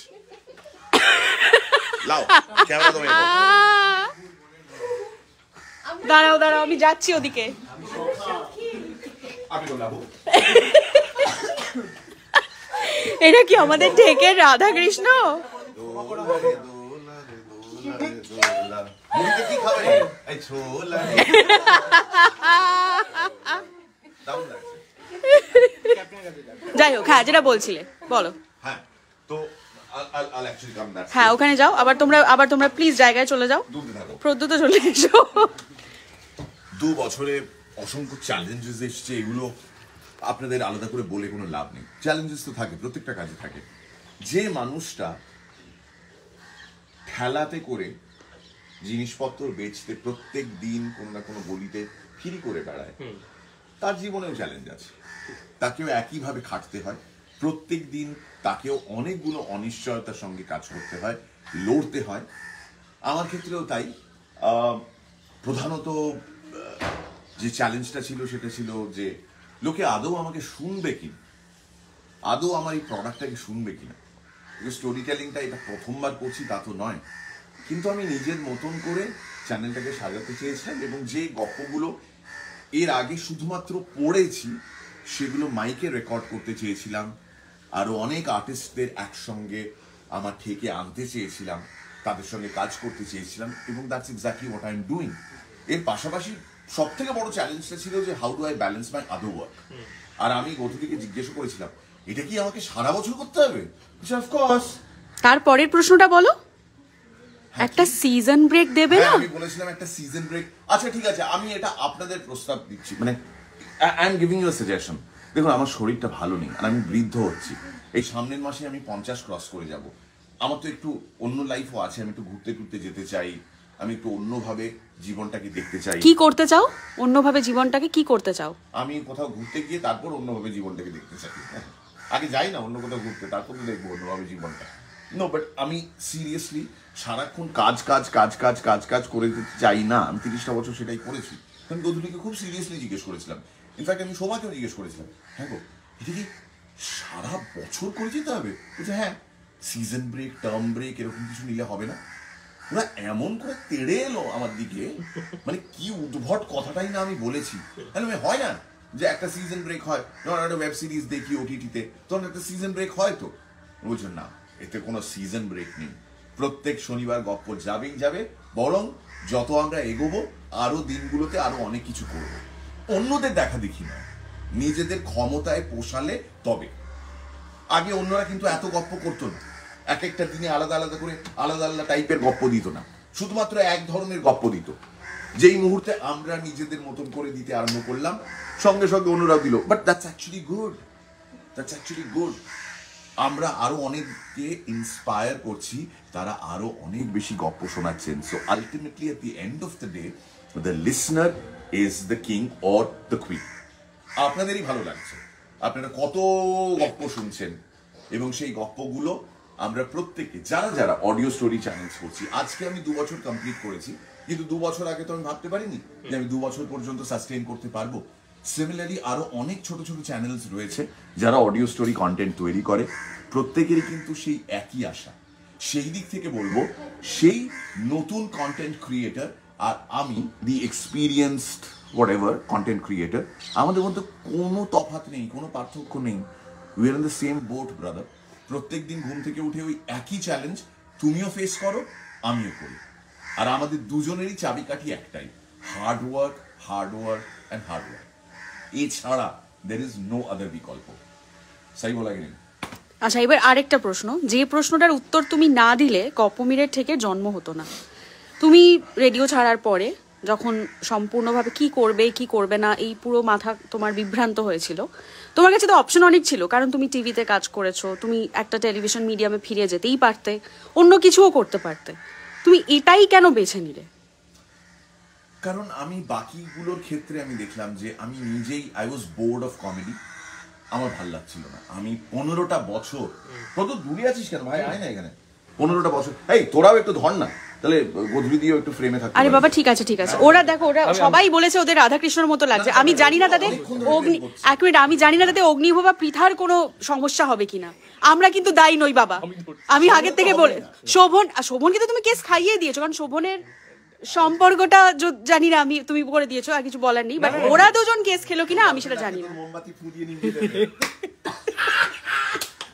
লাও ক্যামেরা তুমি দাঁড়াও দাঁড়াও, আমি যাচ্ছি ওদিকে। আমি তো লাবো। এটা কি আমাদের ঢেকের রাধা কৃষ্ণ? কি খাবে? এই ছোলা। যাই হোক, হ্যাঁ যেটা বলছিলে বলো। হ্যাঁ, তো I'll actually come back. হ্যাঁ ওখানে যাও, আবার তোমরা প্লিজ জায়গায় চলে যাও। দূরে থাকো। প্রদ্যুত চলে এসো। 2 বছরে অসংখ্য চ্যালেঞ্জেস এসছে, এগুলো আপনাদের আলাদা করে বলে কোনো লাভ নেই। চ্যালেঞ্জেস তো থাকে, প্রত্যেকটা কাজে থাকে। যে মানুষটা ঠেলাতে করে জিনিসপত্র বেচতে প্রত্যেক দিন কোনো না কোনো গলিতে ফিরি করে বেড়ায়, তার জীবনেও চ্যালেঞ্জ আছে। তাকেও একইভাবে খাটতে হয় প্রত্যেক দিন, তাকেও অনেকগুলো অনিশ্চয়তার সঙ্গে কাজ করতে হয়, লড়তে হয়। আমার ক্ষেত্রেও তাই। প্রধানত যে চ্যালেঞ্জটা ছিল সেটা ছিল যে লোকে আদৌ আমাকে শুনবে কি, আদৌ আমার এই প্রোডাক্টটাকে শুনবে কিনা। স্টোরি টেলিংটা এটা প্রথমবার করছি তা তো নয়, কিন্তু আমি নিজের মতন করে চ্যানেলটাকে সাজাতে চেয়েছিলাম এবং যে গল্পগুলো এর আগে শুধুমাত্র পড়েছি সেগুলো মাইকে রেকর্ড করতে চেয়েছিলাম। আরো অনেক আর্টিস্টদের একসঙ্গে আমার ঠেকে আনতে চেয়েছিলাম, তাদের সঙ্গে কাজ করতে চেয়েছিলাম, এবং that's exactly what I am doing. এর পাশাপাশি সব থেকে বড় চ্যালেঞ্জটা ছিল যে how do I balance my other work. আর আমি গৌতমীকে জিজ্ঞেস করেছিলাম, এটা কি আমাকে সারা বছর করতে হবে? অফকোর্স। তারপরের প্রশ্নটা বলো, একটা সিজন ব্রেক দেবে না? আমি বলেছিলাম একটা সিজন ব্রেক। আচ্ছা ঠিক আছে, আমি এটা আপনাদের প্রস্তাব দিচ্ছি, মানে I am giving you a suggestion. দেখুন, আমার শরীরটা ভালো নেই আর আমি বৃদ্ধ হচ্ছি। এই সামনের মাসে আমি 50 ক্রস করে যাব। আমার তো একটু অন্য লাইফও আছে, আমি একটু ঘুরতে টুরতে যেতে চাই, আমি একটু অন্যভাবে জীবনটাকে দেখতে চাই। কি করতে চাও অন্যভাবে জীবনটাকে? কি করতে চাও? আমি কোথাও ঘুরতে গিয়ে তারপর অন্যভাবে জীবনটাকে দেখতে চাই। আগে যাই না অন্য কোথাও ঘুরতে, তারপর তো দেখবো অন্যভাবে জীবনটা। নো, বাট আমি সিরিয়াসলি সারাক্ষণ কাজ কাজ কাজ কাজ কাজ কাজ করে যেতে চাই না। আমি 30টা বছর সেটাই করেছি। আমি গধূলিকে খুব সিরিয়াসলি জিজ্ঞেস করেছিলাম, ইনফ্যাক্ট আমি সবাইকেও জিজ্ঞেস করেছিলাম, হ্যাঁ গো এটা কি সারা বছর করে যেতে হবে? বলছে হ্যাঁ, সিজন ব্রেক, টার্ম ব্রেক এরকম কিছু নিলে হবে না। ওরা এমন করে তেড়ে এলো আমার দিকে, মানে কি উদ্ভট কথাটাই না আমি বলেছি। হয় না যে একটা সিজন ব্রেক হয়, যখন একটা ওয়েব সিরিজ দেখি ওটিটিতে তখন একটা সিজন ব্রেক হয়, তো বুঝুন না, এতে কোনো সিজন ব্রেক নেই। প্রত্যেক শনিবার গপ্প যাবেই যাবে, বরং যত আমরা এগোবো আরো দিনগুলোতে আরো অনেক কিছু করব। অন্যদের দেখা দেখি না, নিজেদের ক্ষমতায় পোষালে তবে। আগে অন্যরা কিন্তু এত গপ্প করতো না, এক একটা দিনে আলাদা আলাদা করে আলাদা আলাদা টাইপের গপ্প দিত না, শুধুমাত্র এক ধরনের গপ্প দিত। যেই মুহূর্তে আমরা নিজেদের মতন করে দিতে আরম্ভ করলাম, সঙ্গে সঙ্গে অন্যরাও দিল। But that's actually good, that's actually good. আমরা আরো অনেককে ইন্সপায়ার করছি, তারা আরো অনেক বেশি গপ্প শোনাচ্ছেন। So ultimately at the end of the day the listener is the king or the queen. আপনাদেরই ভালো লাগছে, আপনারা কত গপ্প শুনছেন, এবং সেই গপ্পগুলো আমরা প্রত্যেকে যারা যারা অডিও স্টোরি চ্যানেলস করছি, আজকে আমি 2 বছর কমপ্লিট করেছি, কিন্তু 2 বছর আগে তো আমি ভাবতে পারিনি যে আমি 2 বছর পর্যন্ত সাস্টেইন করতে পারবো। সিমিলারলি আরো অনেক ছোট ছোট চ্যানেলস রয়েছে যারা অডিও স্টোরি কন্টেন্ট তৈরি করে, প্রত্যেকেরই কিন্তু সেই একই আশা। সেই দিক থেকে বলবো, সেই নতুন কন্টেন্ট ক্রিয়েটার আর আমি দি এক্সপিরিয়েন্সড হোয়াটএভার কন্টেন্ট ক্রিয়েটার, আমাদের মধ্যে কোনো তফাৎ নেই, কোনো পার্থক্য নেই। We are in the same boat brother. প্রত্যেক দিন ঘুম থেকে উঠে ওই একই চ্যালেঞ্জ তুমিও ফেস করো, আমিও করি। আর আমাদের দুজনেরই চাবিকাঠি একটাই, hard work, hard work and hard work. এছাড়া দের ইজ নো আদার বিকল্প। সাই বলা গেলেন। আচ্ছা, এবার আরেকটা প্রশ্ন, যে প্রশ্নটার উত্তর তুমি না দিলে কপমিরের থেকে জন্ম হতো না। তুমি রেডিও ছাড়ার পরে যখন সম্পূর্ণভাবে কি করবে কি করবে না এই পুরো মাথা তোমার বিভ্রান্ত হয়েছিল, তোমার কাছে তো অপশন অনেক ছিল, কারণ তুমি টিভিতে কাজ করেছো, তুমি একটা টেলিভিশন মিডিয়ামে ফিরে যেতেই পারতে, অন্য কিছুও করতে পারতে। তুমি এটাই কেন বেছে নিলে? কারণ আমি বাকিগুলোর ক্ষেত্রে আমি দেখলাম যে আমি নিজেই I was board of comedy, আমার ভাল লাগছিল না। আমি 15টা বছর, কত দূরে আছিস কেন ভাই, আয় না এখানে, 15টা বছর, এই তোরাও একটু ধর না, তাহলে গোধূলি দিয়েও একটু ফ্রেমে থাকতে আরে পারে। বাবা ঠিক আছে ঠিক আছে, ওরা দেখো ওরা সবাই বলেছে ওদের রাধাকৃষ্ণর মতো লাগছে। আমি জানি না তাদের অগ্নি, এক মিনিট, আমি জানি না তাদের অগ্নিভ বা পৃথার কোনো সমস্যা হবে কিনা। আমরা কিন্তু দায়ী নই বাবা, আমি আগের থেকে বলে শোভনকে তো তুমি কেস খাইয়ে দিয়েছো, কারণ শোভনের সম্পর্কটা জানি না আমি, তুমি করে দিয়েছো, আর কিছু বলার নেই। বাট ওরা দুজন কেস খেলো কিনা আমি সেটা জানি না। মোমবাতি ফুটিয়ে নিয়ে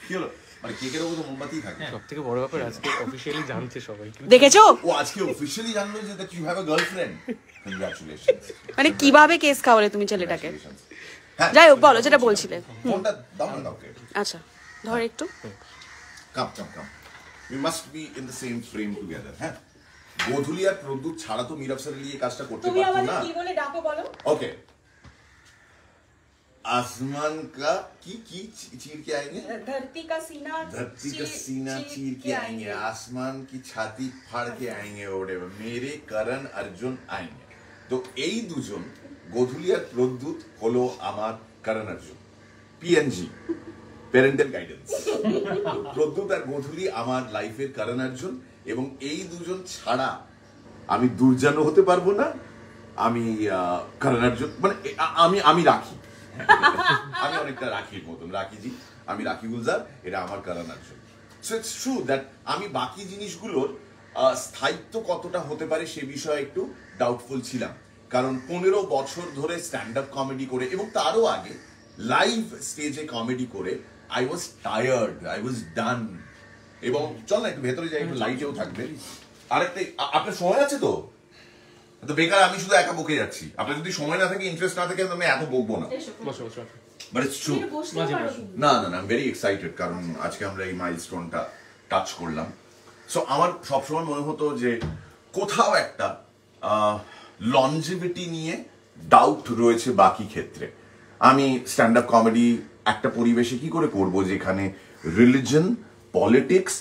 কি হলো, মানে কেকের উপর তো মোমবাতি থাকে। সবথেকে বড় ব্যাপার আজকে অফিশিয়ালি জানছে সবাই। দেখেছো ও আজকে অফিশিয়ালি জানলো যে that you have a girlfriend. Congratulations. মানে কিভাবে কেস খাওয়ালে তুমি ছেলেটাকে? হ্যাঁ, যাই হোক, বলো যেটা বলছিলে। ফোনটা দাও না কাউকে। আচ্ছা ধর একটু। Come we must be in the same frame together. হ্যাঁ, গোধূলি আর প্রদ্যুৎ ছাড়া তো মীরা আফসার এই কাজটা করতে তুমি পারতো আমাদের না। কি বলে ডাকো বলো। ओके, आसमान का की चीर के आएंगे, धरती का सीना चीर के आएंगे, आसमान की छाती फाड़ के आएंगे, ओडे मेरे करण अर्जुन आएंगे। तो এই দুজন গোধূলি আর প্রদ্যুৎ হলো আমার Karan Arjun, PNG, parental guidance. Pradyut আর গোধূলি আমার লাইফের করণ অর্জুন, এবং এই দুজন ছাড়া আমি দুর্জানো হতে পারবো না, আমি করণ অর্জুন, মানে আমি রাখি, আমি অনেকটা রাখির মতন, রাখিজি, আমি রাখি গুলজার, এটা আমার Karan Arjun. So it's true that আমি বাকি জিনিসগুলোর স্থায়িত্ব কতটা হতে পারে সে বিষয়ে একটু ডাউটফুল ছিলাম, কারণ 15 বছর ধরে স্ট্যান্ড আপ কমেডি করে এবং তারও আগে লাইভ স্টেজে কমেডি করে I was tired, I was done. এবং চল না একটু ভেতরে যাই, একটু লাইটেও থাকবে। আরেকটা, আপনার সময় আছে তো? তো বেকার আমি শুধু একা বকে যাচ্ছি, আপনার যদি সময় না থাকে, ইন্টারেস্ট না থাকে, আমি এত বকবো না। বসো বসো। But it's true. না না না, আই এম ভেরি এক্সাইটেড, কারণ আজকে আমরা এই মাইলস্টোনটা টাচ করলাম। সো আমার সবসময় মনে হতো যে কোথাও একটা লনজিভিটি নিয়ে ডাউট রয়েছে বাকি ক্ষেত্রে। আমি স্ট্যান্ড আপ কমেডি একটা পরিবেশে কি করে করব যেখানে রিলিজন, পলিটিক্স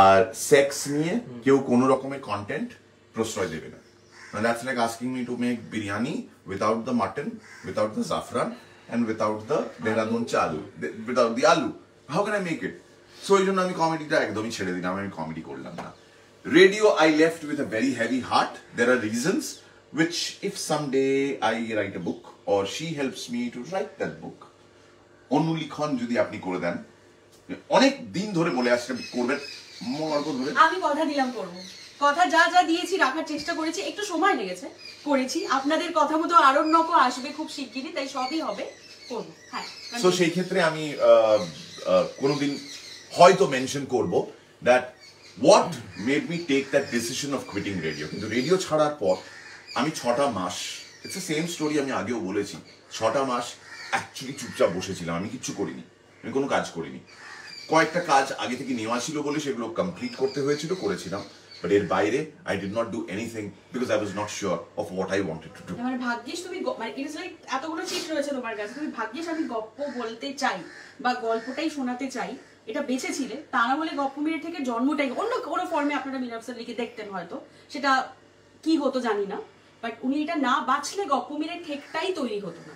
আর সেক্স নিয়ে কেউ কোনো রকমের কন্টেন্ট প্রশ্রয় দেবে না। That's like asking me to make biryani without the mutton, without the saffron, and without the Dehradun chalu, without the aloo. How can I make it? So এই জন্য আমি কমেডিটা একদমই ছেড়ে দিলাম, আমি কমেডি করলাম না। Radio I left with a very heavy heart. There are reasons which if someday I write a book or she helps me to write that book, অনুলিখন যদি আপনি করে দেন, অনেক দিন ধরে বলে আসছেন করবেন, আমি কথা দিলাম করব, কথা যা যা দিয়েছি রাখার চেষ্টা করেছি, একটু সময় লেগেছে করেছি, আপনাদের কথা মতো আরণ্যকও আসবে খুব শিগগিরই, তাই সবই হবে, করব। হ্যাঁ, সো সেই ক্ষেত্রে আমি কোনোদিন হয়তো মেনশন করব that what made me take that decision of quitting radio. কিন্তু রেডিও ছাড়ার পর আমি 6টা মাস, ইটস দ্য সেম স্টোরি, আমি আগেও বলেছি, 6টা মাস অ্যাকচুয়ালি চুপচাপ বসেছিলাম, আমি কিচ্ছু করিনি, আমি কোনো কাজ করিনি। কয়েকটা কাজ আগে থেকে নেওয়া ছিল বলে সেগুলো কমপ্লিট করতে হয়েছিল, করেছিলাম, বাট এর বাইরে I did not do anything because I was not sure of what I wanted to do. মানে ভাগ্যিস তুমি, মানে ইটস লাইক এতগুলো চিট রয়েছে তোমার কাছে, তুমি ভাগ্যিস আমি গপ্প বলতে চাই বা গল্পটাই শোনাতে চাই এটা বেঁচেছিলে, তা না হলে গপ্প মিনিট থেকে জন্মটাই অন্য কোনো ফর্মে আপনারা মীরা আফসার লিখে দেখতেন, হয়তো সেটা কি হতো জানি না, বাট উনি এটা না বাঁচলে গপ্প মিনিট ঠেকটাই তৈরি হতো না,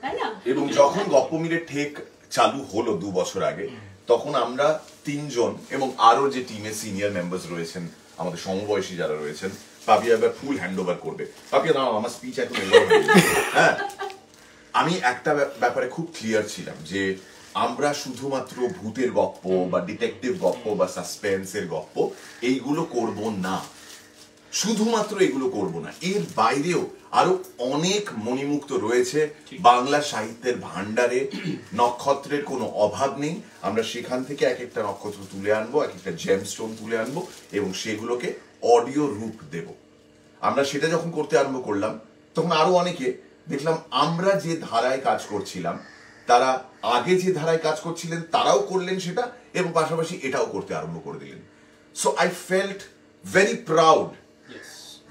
তাই না? এবং যখন গপ্প মিনিট ঠেক চালু হলো 2 বছর আগে, তখন আমরা 3 জন এবং আরো যে টিমে সিনিয়র মেম্বার্স রয়েছেন, আমাদের সমবয়সী যারা রয়েছেন, পাপিয়া এবার ফুল হ্যান্ড ওভার করবে। পাপিয়া দাঁড়াও, আমার স্পিচ এখন হ্যাঁ, আমি একটা ব্যাপারে খুব ক্লিয়ার ছিলাম যে আমরা শুধুমাত্র ভূতের গপ্প বা ডিটেকটিভ গপ্প বা সাসপেন্সের গপ্প এইগুলো করব না, শুধুমাত্র এগুলো করব না, এর বাইরেও আরো অনেক মণিমুক্ত রয়েছে বাংলা সাহিত্যের ভান্ডারে, নক্ষত্রের কোনো অভাব নেই। আমরা সেখান থেকে এক একটা নক্ষত্র তুলে আনবো, এক একটা জেমস্টোন তুলে আনবো এবং সেগুলোকে অডিও রূপ দেব। আমরা সেটা যখন করতে আরম্ভ করলাম, তখন আরো অনেকে দেখলাম আমরা যে ধারায় কাজ করছিলাম, তারা আগে যে ধারায় কাজ করছিলেন তারাও করলেন সেটা, এবং পাশাপাশি এটাও করতে আরম্ভ করে দিলেন। So I felt very proud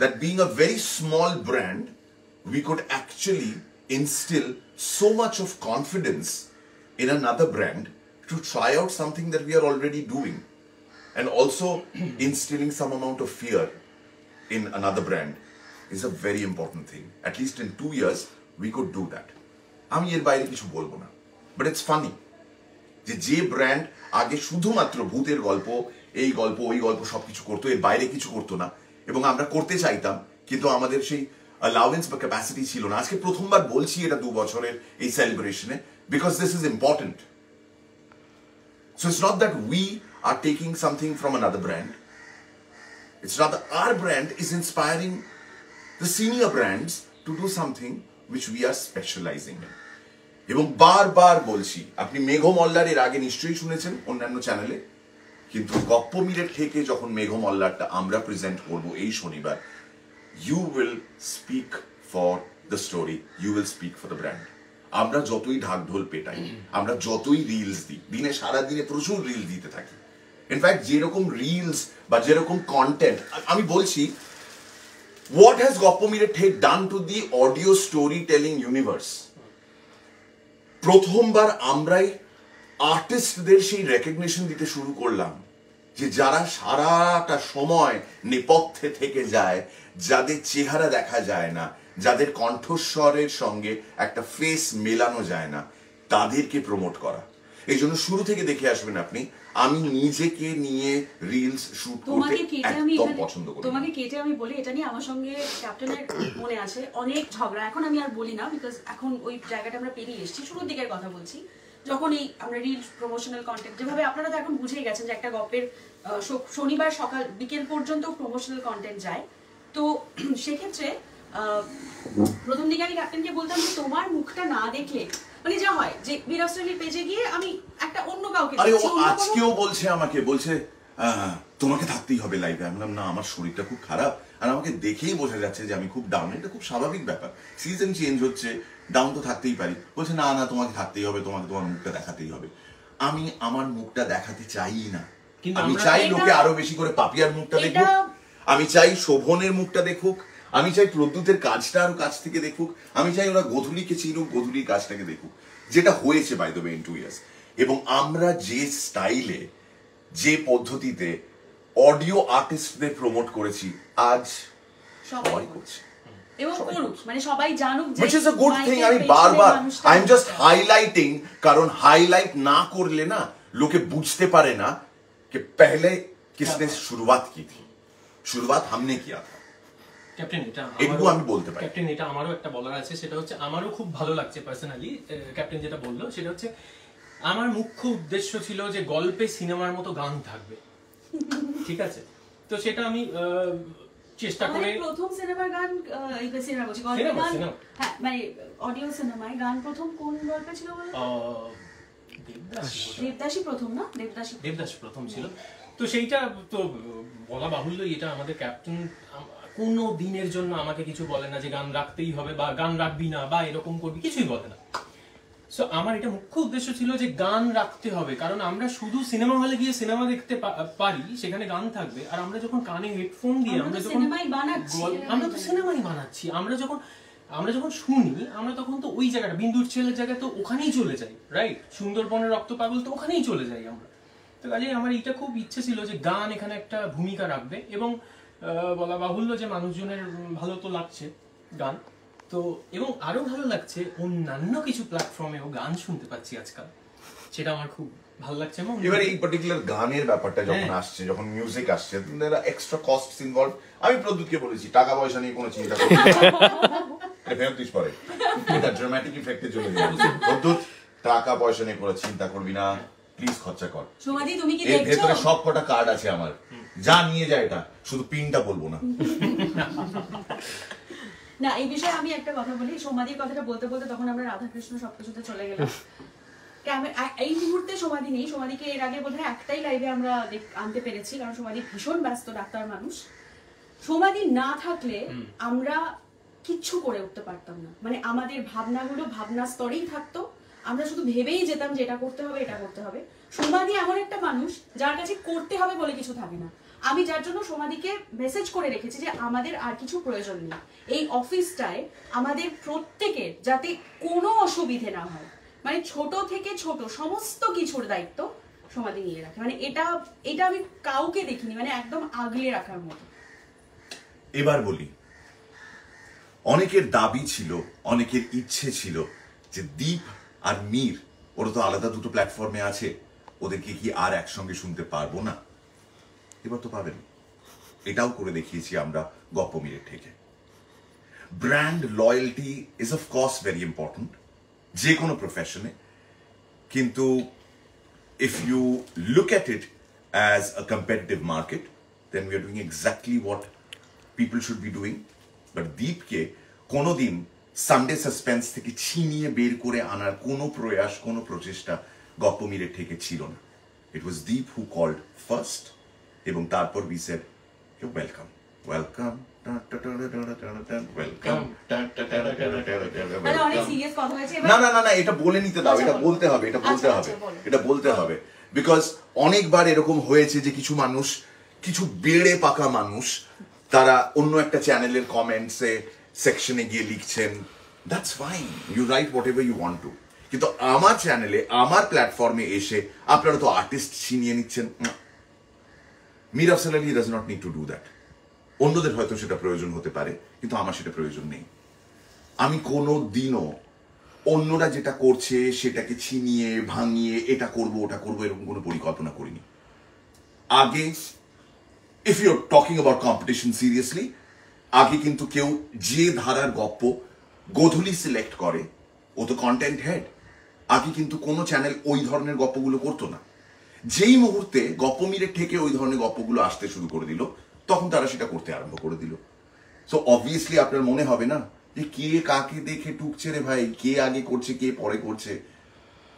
that being a very small brand, we could actually instill so much of confidence in another brand to try out something that we are already doing, and also instilling some amount of fear in another brand is a very important thing. At least in 2 years we could do that. আমি এর বাইরে কিছু বলবো না, but it's funny যে brand আগে শুধুমাত্র ভূতের গল্প, এই গল্প ওই গল্প সবকিছু করতো, এর বাইরে কিছু করতো না, এবং আমরা করতে চাইতাম, কিন্তু আমাদের সেই অ্যালাউয়েন্স বা ক্যাপাসিটি ছিল না। আজকে প্রথমবার বলছি এটা 2 বছরের এই সেলিব্রেশনে, because this is important. So it's not that we are taking something from another brand, it's not that our brand is inspiring the senior brands to do something which we are specializing in. এবং বারবার বলছি, আপনি মেঘ মল্লার এর আগে নিশ্চয়ই শুনেছেন অন্যান্য চ্যানেলে, কিন্তু গপ্প মিলের থেকে যখন মেঘ মল্লারটা আমরা প্রেজেন্ট করব এই শনিবার, you will speak for the story, you will speak for the brand. আমরা যতই ঢাকঢোল পেটাই, আমরা যতই রিলস দিই, দিনে সারাদিনে প্রচুর রিলস দিতে থাকি, ইনফ্যাক্ট যেরকম রিলস বা যেরকম কন্টেন্ট, আমি বলছি what has গপ্প মিলে done to the audio storytelling universe? প্রথমবার আমরাই আর্টিস্টদের সেই রেকগনিশন দিতে শুরু করলাম, যে যারা সারাটা সময় নেপথ্যে থেকে যায়, যাদের চেহারা দেখা যায় না, যাদের কণ্ঠস্বরের সঙ্গে একটা ফেস মেলানো যায় না, তাদেরকে প্রমোট করা। এই জন্য শুরু থেকে দেখে আসবেন আপনি, আমি নিজেকে নিয়ে রিলস শুট করতে একদম পছন্দ করি। তোমাকে কেটে আমি বলি, এটা নিয়ে আমার সঙ্গে ক্যাপ্টেনের মনে আছে অনেক ঝগড়া। এখন আমি আর বলি না, বিকজ এখন ওই জায়গাটা আমরা পেরিয়ে এসেছি। শুরুর দিকের কথা বলছি, যখন এই আমরা রিলস প্রমোশনাল কন্টেন্ট, যেভাবে আপনারা তো এখন বুঝেই গেছেন যে একটা গল্পের শনিবার সকাল বিকেল পর্যন্ত প্রমোশনাল কন্টেন্ট যায়। তো সেক্ষেত্রে প্রথম দিকে আমি ক্যাপ্টেনকে বলতাম যে তোমার মুখটা না দেখলে, মানে যা হয় যে বিরাস্ট্রেলির পেজে গিয়ে আমি একটা অন্য কাউকে, আরে ও আজকেও বলছে আমাকে, বলছে তোমাকে থাকতেই হবে লাইভে। আমি বললাম না, আমার শরীরটা খুব খারাপ, আর আমাকে দেখেই বোঝা যাচ্ছে যে আমি খুব ডাউন। এটা খুব স্বাভাবিক ব্যাপার, সিজন চেঞ্জ হচ্ছে, ডাউন তো থাকতেই পারি। বলছে না না, তোমাকে থাকতেই হবে, তোমাকে তোমার মুখটা দেখাতেই হবে। আমি আমার মুখটা দেখাতে চাই না, আমি চাই লোকে আরো বেশি করে পাপিয়ার মুখটা দেখুক, আমি চাই শোভনের মুখটা দেখুক, আমি চাই প্রদ্যুতের কাজটা আরো কাছ থেকে দেখুক, আমি চাই ওরা গোধূলিকে চিনুক, গোধূলির কাজটাকে দেখুক, যেটা হয়েছে by the way in 2 years। এবং আমরা যে স্টাইলে, যে পদ্ধতিতে অডিও আর্টিস্টদের প্রমোট করেছি, আজ সবাই করছে এবং করুক, মানে সবাই জানুক, which is a good thing। আমি বারবার আই এম জাস্ট হাইলাইটিং, কারণ হাইলাইট না করলে না লোকে বুঝতে পারে না कि पहले किसने शुरुआत की थी, शुरुआत हमने किया था। ক্যাপ্টেন, এটা এটুকু আমি বলতে পারি। ক্যাপ্টেন, এটা আমারও একটা বলার আছে, সেটা হচ্ছে আমারও খুব ভালো লাগছে পার্সোনালি ক্যাপ্টেন যেটা বললো, সেটা হচ্ছে আমার মুখ্য উদ্দেশ্য ছিল যে গল্পে সিনেমার মতো গান থাকবে, ঠিক আছে? তো সেটা আমি চেষ্টা করে, প্রথম সিনেমার গান, সিনেমা বলছি গল্পের গান, হ্যাঁ মানে অডিও সিনেমায় গান প্রথম কোন গল্পে ছিল বলো? দেবদাসী প্রথম না? দেবদাসী প্রথম ছিল। তো সেইটা তো বলা বাহুল্য, এটা আমাদের ক্যাপ্টেন কোনো দিনের জন্য আমাকে কিছু বলে না যে গান রাখতেই হবে বা গান রাখবি না বা এরকম করবি, কিছুই বলে না। সো আমার এটা মুখ্য উদ্দেশ্য ছিল যে গান রাখতে হবে, কারণ আমরা শুধু সিনেমা হলে গিয়ে সিনেমা দেখতে পারি, সেখানে গান থাকবে, আর আমরা যখন কানে হেডফোন দিয়ে আমরা তো সিনেমাই বানাচ্ছি, আমরা যখন শুনি, আমরা তখন তো ওই জায়গাটা, বিন্দুর ছেলের জায়গায় তো ওখানেই চলে যাই, রাইট? সুন্দরবনের রক্ত পাগল তো ওখানেই চলে যাই আমরা। তো কাজেই আমার এটা খুব ইচ্ছে ছিল যে গান এখানে একটা ভূমিকা রাখবে, এবং বলা বাহুল্য যে মানুষজনের ভালো তো লাগছে গান, তো এবং আরো ভালো লাগছে অন্যান্য কিছু প্ল্যাটফর্মেও গান শুনতে পাচ্ছি আজকাল, সেটা আমার খুব ভালো লাগছে। এবার এই পার্টিকুলার গানের ব্যাপারটা যখন আসছে, যখন মিউজিক আসছে, এক্সট্রা কস্টস ইনভলভ। আমি প্রদ্যুৎকে বলেছি টাকা পয়সা নিয়ে কোনো চিন্তা করবি না, ফেরত দিস পরে, এটা ড্রামাটিক ইফেক্টে চলে যাবে। প্রদ্যুৎ, টাকা পয়সা নিয়ে কোনো চিন্তা করবি না, প্লিজ খরচা কর। সোমাদি, তুমি কি দেখছো? এর ভেতরে সব কটা কার্ড আছে আমার, যা নিয়ে যায়, এটা শুধু পিনটা বলবো না। না, এই বিষয়ে আমি একটা কথা বলি। সোমাদির কথাটা বলতে বলতে তখন আমরা রাধাকৃষ্ণ সবকিছুতে চলে গেলাম। এই মুহূর্তে সোমাদি নেই, সোমাদিকে এর আগে বোধহয় একটাই লাইভে আমরা আনতে পেরেছি, কারণ সোমাদি ভীষণ ব্যস্ত ডাক্তার মানুষ। সোমাদি না থাকলে আমরা কিচ্ছু করে উঠতে পারতাম না, মানে আমাদের ভাবনাগুলো ভাবনা স্তরেই থাকতো, আমরা শুধু ভেবেই যেতাম যে এটা করতে হবে, এটা করতে হবে। সোমাদি এমন একটা মানুষ যার কাছে করতে হবে বলে কিছু থাকে না। আমি যার জন্য সোমাদিকে মেসেজ করে রেখেছি যে আমাদের আর কিছু প্রয়োজন নেই, এই অফিসটায় আমাদের প্রত্যেকের যাতে কোনো অসুবিধে না হয়, মানে ছোট থেকে ছোট সমস্ত কিছুর দায়িত্ব সোমাদি নিয়ে রাখে। মানে এটা আমি কাউকে দেখিনি, মানে একদম আগলে রাখার মতো। এবার বলি, অনেকের দাবি ছিল, অনেকের ইচ্ছে ছিল যে দীপ আর মীর, ওরা তো আলাদা দুটো প্ল্যাটফর্মে আছে, ওদেরকে কি আর একসঙ্গে শুনতে পারবো না? এবার তো পাবেন, এটাও করে দেখিয়েছি আমরা গপ্প মিলে ঠেকে। Brand loyalty is of course very important যে কোনো প্রফেশনে, কিন্তু if you look at it as a competitive market, then we are doing exactly what people should be doing. But দীপকে কোনোদিন সানডে সাসপেন্স থেকে ছিনিয়ে বের করে আনার কোনো প্রয়াস, কোনো প্রচেষ্টা গপ্প মিলে ঠেকে ছিল না। It was Deep who called first, এবং তারপর we said, you're welcome, welcome, welcome. তাহলে অনেক সিরিয়াস কথা হয়েছে এবার। না না না না, এটা বলে নিতে দাও, এটা বলতে হবে, এটা বলতে হবে, এটা বলতে হবে। বিকজ অনেকবার এরকম হয়েছে যে কিছু মানুষ, কিছু বেড়ে পাকা মানুষ, তারা অন্য একটা চ্যানেলের কমেন্টসে সেকশনে গিয়ে লিখছেন, that's fine, you write whatever you want to, কিন্তু আমার চ্যানেলে, আমার প্ল্যাটফর্মে এসে আপনারা তো আর্টিস্ট ছিনিয়ে নিচ্ছেন। Mir Afzal Ali does not need to do that. অন্যদের হয়তো সেটা প্রয়োজন হতে পারে, কিন্তু আমার সেটা প্রয়োজন নেই। আমি কোনো দিনও অন্যরা যেটা করছে সেটাকে ছিনিয়ে ভাঙিয়ে এটা করব ওটা করবো এরকম কোনো পরিকল্পনা করিনি। আগে, if you are talking about competition seriously, আগে কিন্তু কেউ যে ধারার গপ্প গোধূলি সিলেক্ট করে, ও তো কন্টেন্ট হেড, আগে কিন্তু কোনো চ্যানেল ওই ধরনের গপ্পগুলো করতো না। যেই মুহূর্তে গপ্প মিলে ঠেকে ওই ধরনের গপ্পগুলো আসতে শুরু করে দিল, তখন তারা সেটা করতে আরম্ভ করে দিল। সো অবভিয়াসলি আপনার মনে হবে না যে কে কাকে দেখে টুকছে রে ভাই, কে আগে করছে কে পরে করছে।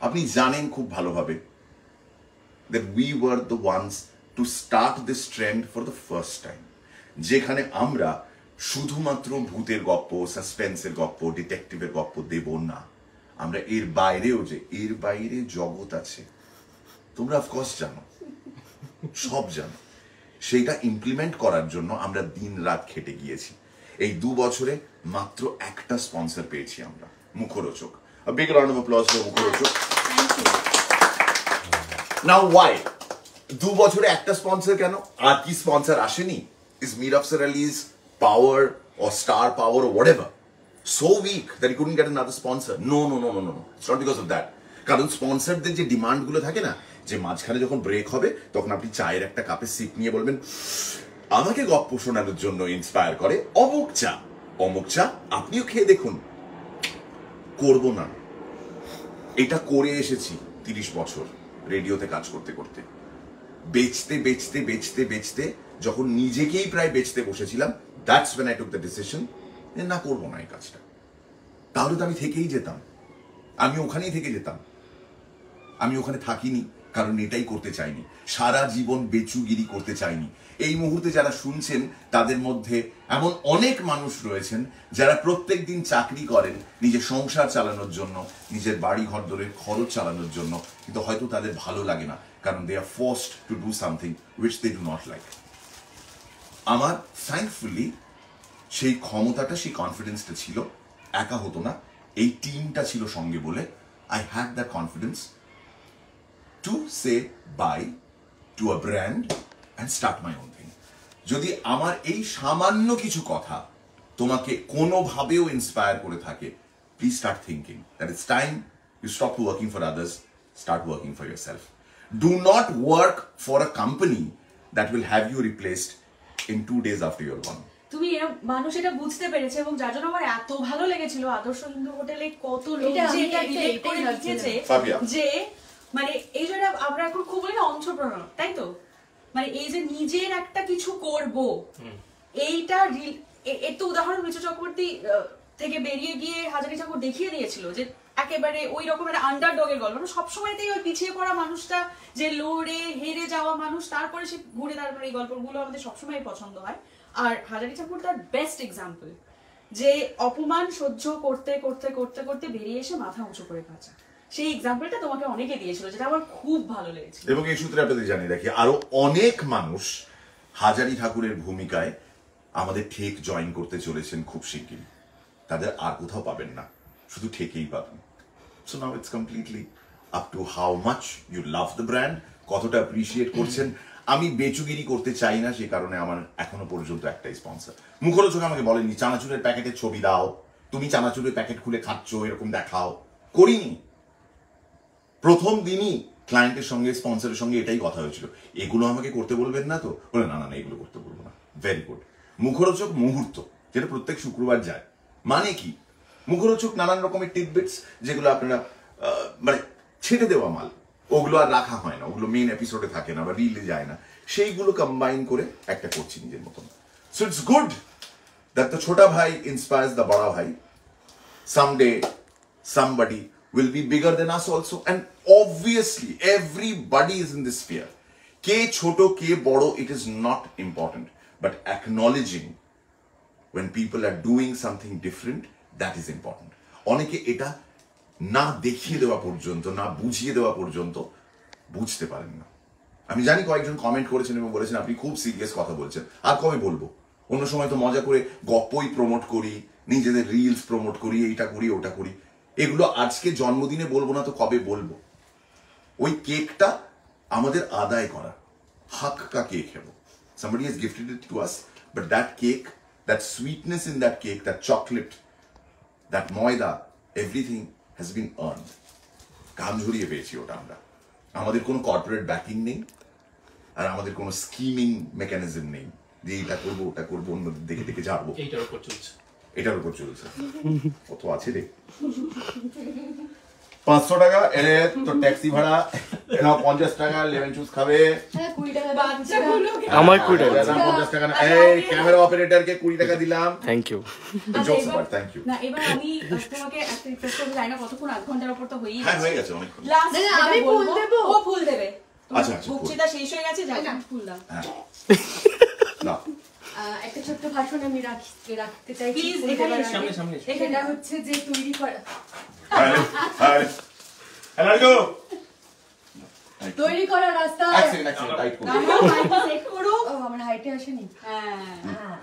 আপনি জানেন খুব ভালোভাবে that we were the ones to start this trend for the first time, যেখানে আমরা শুধুমাত্র ভূতের গপ্প, সাসপেন্সের গপ্প, ডিটেকটিভের গপ্প দেব না, আমরা এর বাইরেও, যে এর বাইরে জগৎ আছে, তোমরা অফকোর্স জানো, সব জানো, সেইটা ইমপ্লিমেন্ট করার জন্য আমরা দিন রাত খেটে গিয়েছি। এই 2 বছরে মাত্র একটা স্পন্সর পেয়েছি আমরা, মুখরোচক। A big round of applause for মুখরোচক। Now why? 2 বছরে একটা স্পন্সর কেন? আর কি স্পন্সর আসেনি? Is Mir Afzal Ali's power or star power or whatever so weak that he couldn't get another sponsor? No. It's not because of that. কারণ স্পন্সরদের যে demand গুলো থাকে না, যে মাঝখানে যখন ব্রেক হবে তখন আপনি চায়ের একটা কাপে সিপ নিয়ে বলবেন, আমাকে গপ্প শোনানোর জন্য ইন্সপায়ার করে অমুক চা, অমুক চা আপনিও খেয়ে দেখুন। করব না, এটা করে এসেছি 30 বছর রেডিওতে কাজ করতে করতে, বেচতে বেচতে বেচতে বেচতে যখন নিজেকেই প্রায় বেচতে বসেছিলাম, that's when I took the decision, না করবো না এই কাজটা। তাহলে তো আমি থেকেই যেতাম, আমি ওখানেই থেকে যেতাম। আমি ওখানে থাকিনি কারণ এটাই করতে চাইনি, সারা জীবন বেচুগিরি করতে চাইনি। এই মুহূর্তে যারা শুনছেন তাদের মধ্যে এমন অনেক মানুষ রয়েছেন যারা প্রত্যেক দিন চাকরি করেন নিজের সংসার চালানোর জন্য, নিজের বাড়ি ঘর দরের খরচ চালানোর জন্য, কিন্তু হয়তো তাদের ভালো লাগে না কারণ they are forced to do something which they do not like. আমার থ্যাঙ্কফুলি সেই ক্ষমতাটা, সেই কনফিডেন্সটা ছিল, একা হতো না, এই টিমটা ছিল সঙ্গে বলে I had that confidence to say bye to a brand and start my own thing. যদি আমার এই সামান্য কিছু কথা তোমাকে কোনোভাবেও ইন্সপায়ার করে থাকে, please start thinking that it's time you stop working for others, start working for yourself. Do not work for a company that will have you replaced in 2 days after you're gone. তুমি মানুষ এটা বুঝতে পেরেছে, এবং যার জন্য আমার এত ভালো লেগেছিল আদর্শ হিন্দু হোটেলে কত লোক যে এটা রিলেট করে লিখেছে, যে মানে এই জন্য আমরা এখন খুব বলি না অন্ত্রপ্রেনার, তাই তো, মানে এই যে নিজের একটা কিছু করব, এইটা এর তো উদাহরণ ঋতু চক্রবর্তী থেকে বেরিয়ে গিয়ে হাজারি ঠাকুর দেখিয়ে দিয়েছিল যে একেবারে ওই রকমের আন্ডারডগের গল্প, সবসময়তেই ওই পিছিয়ে পড়া মানুষটা, যে লড়ে হেরে যাওয়া মানুষ, তারপরে সে ঘুরে দাঁড়ানোর এই গল্পগুলো আমাদের সবসময় পছন্দ হয়। আর হাজারি ঠাকুর তার বেস্ট এক্সাম্পল, যে অপমান সহ্য করতে করতে করতে করতে বেরিয়ে এসে মাথা উঁচু করে বাঁচা, সেই এক্সাম্পলটা তোমাকে অনেকে দিয়েছিল, যেটা আমার খুব ভালো লেগেছিল। এবং এই সূত্রে আপনাদের জানিয়ে রাখি, আরো অনেক মানুষ হাজারি ঠাকুরের ভূমিকায় আমাদের ঠেক জয়েন করতে চলেছেন খুব শিগগিরই। তাদের আর কোথাও পাবেন না, শুধু ঠেকেই পাবেন। So now it's completely up to how much you love the brand, কতটা অ্যাপ্রিসিয়েট করছেন। আমি বেচুগিরি করতে চাই না, সে কারণে আমার এখনো পর্যন্ত একটাই স্পন্সর। মুখরোচক আমাকে বলেনি চানাচুরের প্যাকেটের ছবি দাও, তুমি চানাচুরের প্যাকেট খুলে খাচ্ছ এরকম দেখাও, করিনি। প্রথম দিনই ক্লায়েন্টের সঙ্গে, স্পন্সরের সঙ্গে এটাই কথা হয়েছিল, এগুলো আমাকে করতে বলবেন না তো? বলে না না না, এগুলো করতে বলবো না, ভেরি গুড। মুখরোচক মুহূর্ত, যেটা প্রত্যেক শুক্রবার যায়, মানে কি মুখরোচক নানান রকমের টিডবিটস যেগুলো আপনারা মানে ছেড়ে দেওয়া মাল, ওগুলো আর রাখা হয় না, ওগুলো মেন এপিসোডে থাকে না বা রিলে যায় না, সেইগুলো কম্বাইন করে একটা করছি নিজের মতন। So it's good that the ছোটা ভাই ইন্সপায়ার্স দ্য বড়া ভাই। Someday somebody will be bigger than us also, and obviously everybody is in this sphere. Ke choto ke bodo, it is not important, but acknowledging when people are doing something different, that is important. অনেকে এটা না দেখিয়ে দেওয়া পর্যন্ত, না বুঝিয়ে দেওয়া পর্যন্ত বুঝতে পারেন না। আমি জানি কয়েকজন কমেন্ট করেছেন এবং বলেছেন আপনি খুব সিরিয়াস কথা বলছেন, আর কবে বলবো? অন্য সময় তো মজা করে গপ্পই প্রমোট করি, নিজেদের রিলস প্রমোট করি, এইটা করি ওটা করি। এগুলো আজকে জন্মদিনে বলবো না তো কবে বলবো? ওই কেকটা আমাদের আদায় করা, হক কা কেক হ্যাঁ, somebody has gifted it to us, but that cake, that sweetness in that cake, that chocolate, that ময়দা, everything has been earned. কাম ঝরিয়ে পেয়েছি ওটা আমরা। আমাদের কোনো কর্পোরেট ব্যাকিং নেই, আর আমাদের কোনো স্কিমিং মেকানিজম নেই যে এটা করবো ওটা করবো, অন্য দেখে দেখে যাবো। এইটার উপর চলছে, এটার উপর চলছে। কত আছে রে? 500 টাকা এর তো ট্যাক্সি ভাড়া, এনাও 50 টাকা লেমন জুস খাবে। হ্যাঁ 20 টাকা আমার 20 টাকা, 50 টাকা না, এই ক্যামেরা অপারেটরকে 20 টাকা দিলাম। Thank you. Jokes but thank you. না এবার আমি তোমাকে একটা রিকোয়েস্ট করতে চাই না, কতক্ষণ, 8 ঘন্টার উপর তো হয়েই হ্যাঁ হয়ে গেছে অনেক। লাস্ট না, আমি ফুল দেবো। ও ফুল দেবে। আচ্ছা, আচ্ছা, বক্তৃতা শেষ হয়ে গেছে, যাও ফুল দাও। হ্যাঁ না একটা ছোট্ট ভাষণ আমি রাখতে চাইছি। Please, ফুল এখানে দেওয়ার এসো। আগে। সামনে এসো। এটা হচ্ছে যে তৈরি করা হ্যালো তৈরি করা রাস্তা। এক সেকেন্ড টাইট করুন। নাও মাইক সেট করো। ও আমার হাইটে আসেনি। হ্যাঁ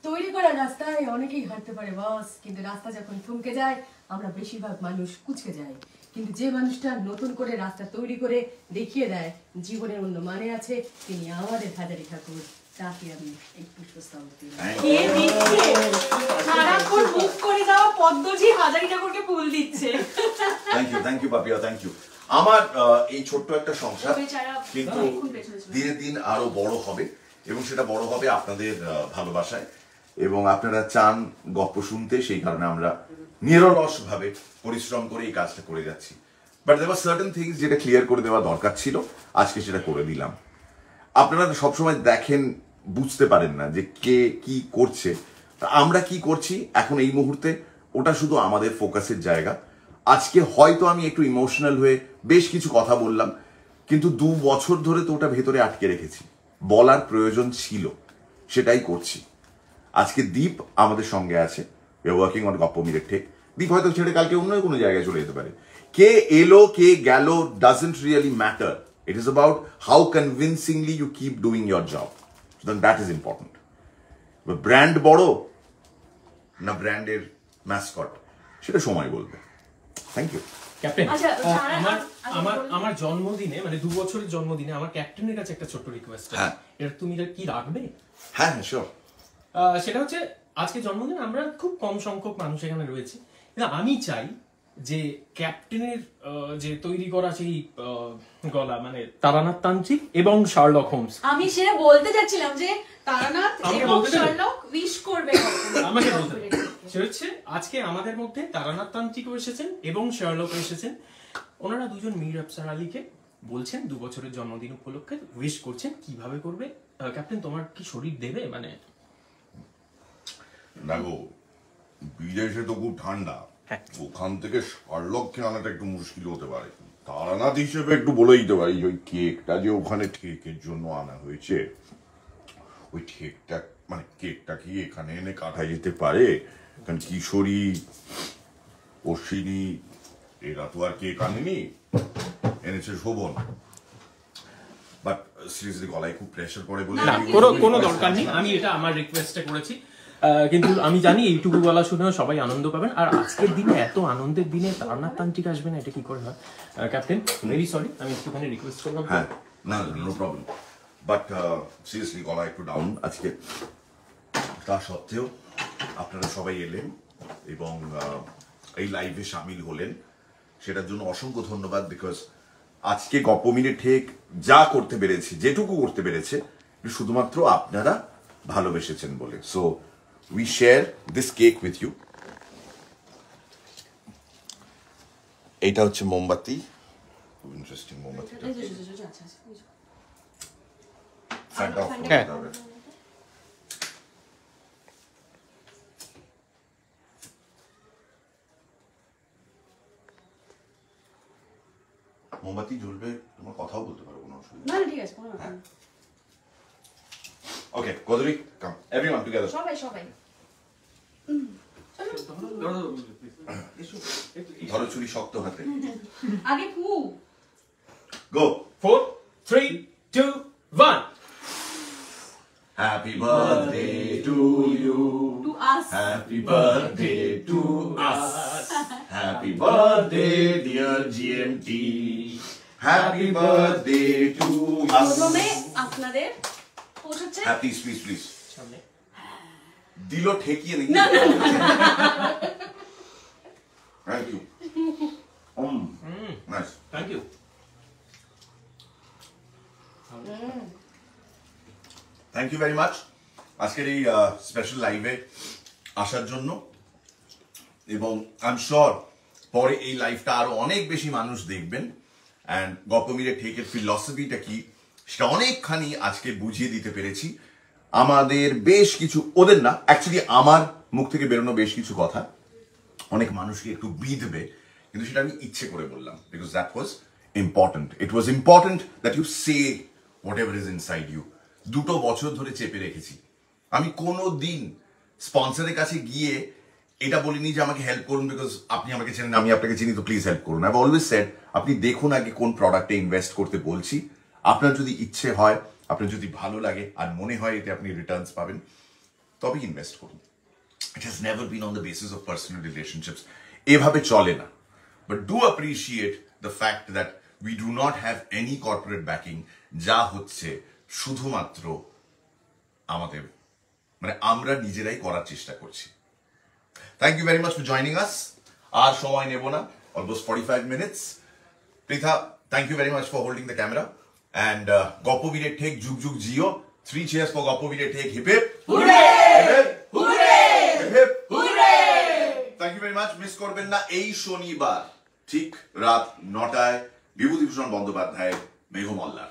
তৈরি করা রাস্তায় অনেকেই হাঁটতে পারে বস, কিন্তু রাস্তা যখন থমকে যায় আমরা বেশিরভাগ মানুষ কুচকে যাই। কিন্তু যে মানুষটা নতুন করে রাস্তা তৈরি করে দেখিয়ে দেয় জীবনের অন্য মানে আছে, তিনি আমাদের হাজারি ঠাকুর। তাকে আমি এই পুষ্পস্তবক দিই। কে দিচ্ছে? সারাক্ষণ মুখ করে যাওয়া পদ্মজি হাজারি ঠাকুরকে ফুল দিচ্ছে। Thank you Papiya, thank you. আমার এই ছোট্ট একটা সংসার বেচারা কিন্তু অনেকক্ষণ পেছনে ছিল। দিনে দিন আরো বড় হবে, এবং সেটা বড় হবে আপনাদের ভালোবাসায়, এবং আপনারা চান গল্প শুনতে, সেই কারণে আমরা নিরলস ভাবে পরিশ্রম করে এই কাজটা করে যাচ্ছি। But there was certain things যেটা ক্লিয়ার করে দেওয়া দরকার ছিল, আজকে সেটা করে দিলাম। আপনারা সবসময় দেখেন, বুঝতে পারেন না যে কে কি করছে, আমরা কি করছি এখন এই মুহূর্তে, ওটা শুধু আমাদের ফোকাসের জায়গা। আজকে হয়তো আমি একটু ইমোশনাল হয়ে বেশ কিছু কথা বললাম, কিন্তু 2 বছর ধরে তো ওটা ভেতরে আটকে রেখেছি, বলার প্রয়োজন ছিল, সেটাই করছি। আজকে দীপ আমাদের সঙ্গে আছে, উই আর ওয়ার্কিং অন গপ্প মিনিট ঠেক। দীপ হয়তো ছেড়ে কালকে অন্য কোনো জায়গায় চলে যেতে পারে। কে এলো কে গেল doesn't really matter, it is about how convincingly you keep doing your job, that is important. Brand বড় না ব্র্যান্ডের ম্যাসকট, সেটা সময় বলবে। Thank you captain. আচ্ছা, তারা- আমার আচ্ছা, আমার বলুন। আমার জন্মদিনে, মানে 2 বছরের জন্মদিনে আমার ক্যাপ্টেনের কাছে একটা ছোট্ট রিকোয়েস্ট আছে। হ্যাঁ। এটা তুমি কি রাখবে? হ্যাঁ হ্যাঁ শিওর। সেটা হচ্ছে আজকে জন্মদিন আমরা খুব কম সংখ্যক মানুষ এখানে রয়েছে, কিন্তু আমি চাই যে ক্যাপ্টেনের যে তৈরি করা সেই গলা, মানে তারানাথ তান্ত্রিক এবং শার্লক হোমস, আমি সেটা বলতে যাচ্ছিলাম যে তারানাথ আমাকে এবং বলতে দেবে? শার্লক উইশ করবে। আমাকে বলতে হবে। সেটা হচ্ছে আজকে আমাদের মধ্যে তারানাথ তান্ত্রিকও এসেছেন এবং শার্লকও এসেছেন। ওনারা দুজন মীর আফসার আলীকে বলছেন 2 বছরের জন্মদিন উপলক্ষে উইশ করছেন। কিভাবে করবে ক্যাপ্টেন? তোমার কি শরীর দেবে? মানে দেখো বিদেশে তো খুব ঠান্ডা, ওখান থেকে শার্লককে আনাটা একটু মুশকিল হতে পারে। তারানাথ হিসেবে একটু বলে দিতে পারি, ওই কেকটা যে ওখানে ঠেকের জন্য আনা হয়েছে, ওই ঠেকটা মানে কেকটা কি এখানে এনে কাটা যেতে পারে? কারণ কিশোরী, অশ্বিনী এরা তো আর কেক আনেনি, এনেছে শোভন। বাট সিরিয়াসলি গলায় খুব প্রেসার পড়ে বলে না, কোনো দরকার নেই। আমি এটা আমার রিকোয়েস্টে করেছি, কিন্তু আমি জানি এইটুকু গলা শুনেও সবাই আনন্দ পাবেন। আর আজকের দিনে, এত আনন্দের দিনে তারানাথ তান্ত্রিক আসবে না, এটা কি করে হয়? ক্যাপ্টেন ভেরি সরি, আমি একটুখানি রিকোয়েস্ট করলাম। হ্যাঁ না নো প্রবলেম, বাট সিরিয়াসলি গলা একটু ডাউন আজকে। তা সত্ত্বেও আপনারা সবাই এলেন এবং এই লাইভে সামিল হলেন, সেটার জন্য অসংখ্য ধন্যবাদ। বিকজ আজকে গপ্প মিনিট ঠেক যা করতে পেরেছি, যেটুকু করতে পেরেছে, শুধুমাত্র আপনারা ভালোবেসেছেন বলে। So we share this cake with you. এইটা হচ্ছে মোমবাতি, খুব ইন্টারেস্টিং মোমবাতি। ফ্যানটা অফ করতে হবে। মোমবাতি জ্বলবে, তোমার কথাও বলতে পারো, কোনো অসুবিধা না ঠিক আছে, কোনো ব্যাপার না। ওকে গদরি, কাম এভরিওয়ান টুগেদার। সবাই সবাই ধরো ছুরি শক্ত হাতে। আগে ফু। গো। 4 3 2 1 Happy birthday to you. To us. Happy birthday to us. Happy birthday dear GMT. Happy birthday to us. প্রথমে আপনাদের পৌঁছাচ্ছে। হ্যাঁ প্লিজ প্লিজ প্লিজ। সামনে দিল ঠেকিয়ে নাকি? না না thank you. Nice. Thank you. Thank you very much আজকের এই স্পেশাল লাইভে আসার জন্য, এবং আই এম শিওর পরে এই লাইভটা আরো অনেক বেশি মানুষ দেখবেন। অ্যান্ড গল্পমিরে ঠেকের ফিলসফিটা কি সেটা অনেকখানি আজকে বুঝিয়ে দিতে পেরেছি। আমাদের বেশ কিছু, ওদের না অ্যাকচুয়ালি আমার মুখ থেকে বেরোনো বেশ কিছু কথা অনেক মানুষকে একটু বিঁধবে, কিন্তু সেটা আমি ইচ্ছে করে বললাম, because that was important. It was important that you say whatever is inside you. 2 বছর ধরে চেপে রেখেছি। আমি কোনো দিন স্পন্সরের কাছে গিয়ে এটা বলিনি যে আমাকে হেল্প করুন, বিকজ আপনি আমাকে চেনেন, আমি আপনাকে চিনি, তো প্লিজ হেল্প করুন। আই হ্যাভ অলওয়েজ সেড আপনি দেখুন আগে কোন প্রোডাক্টে ইনভেস্ট করতে বলছি। আপনার যদি ইচ্ছে হয়, আপনার যদি ভালো লাগে আর মনে হয় এতে আপনি রিটার্নস পাবেন, তবে ইনভেস্ট করুন। It has never been on the basis of personal relationships. এভাবে চলে না। But do appreciate the fact that we do not have any corporate backing, যা হচ্ছে শুধুমাত্র আমাদের, মানে আমরা নিজেরাই করার চেষ্টা করছি। Thank you very much for joining us. আর সময় নেব না, almost 45 minutes. Pritha, thank you very much for holding the camera. And গপ্পবীরের ঠেক যুগ যুগ জিও। 3 cheers ফর গপ্পবীরের ঠেক। Hip hip hooray! Hip hip hooray! Thank you very much. Miss করবেন না এই শনিবার ঠিক রাত 9টায় বিভূতিভূষণ বন্দ্যোপাধ্যায় মেঘমল্লার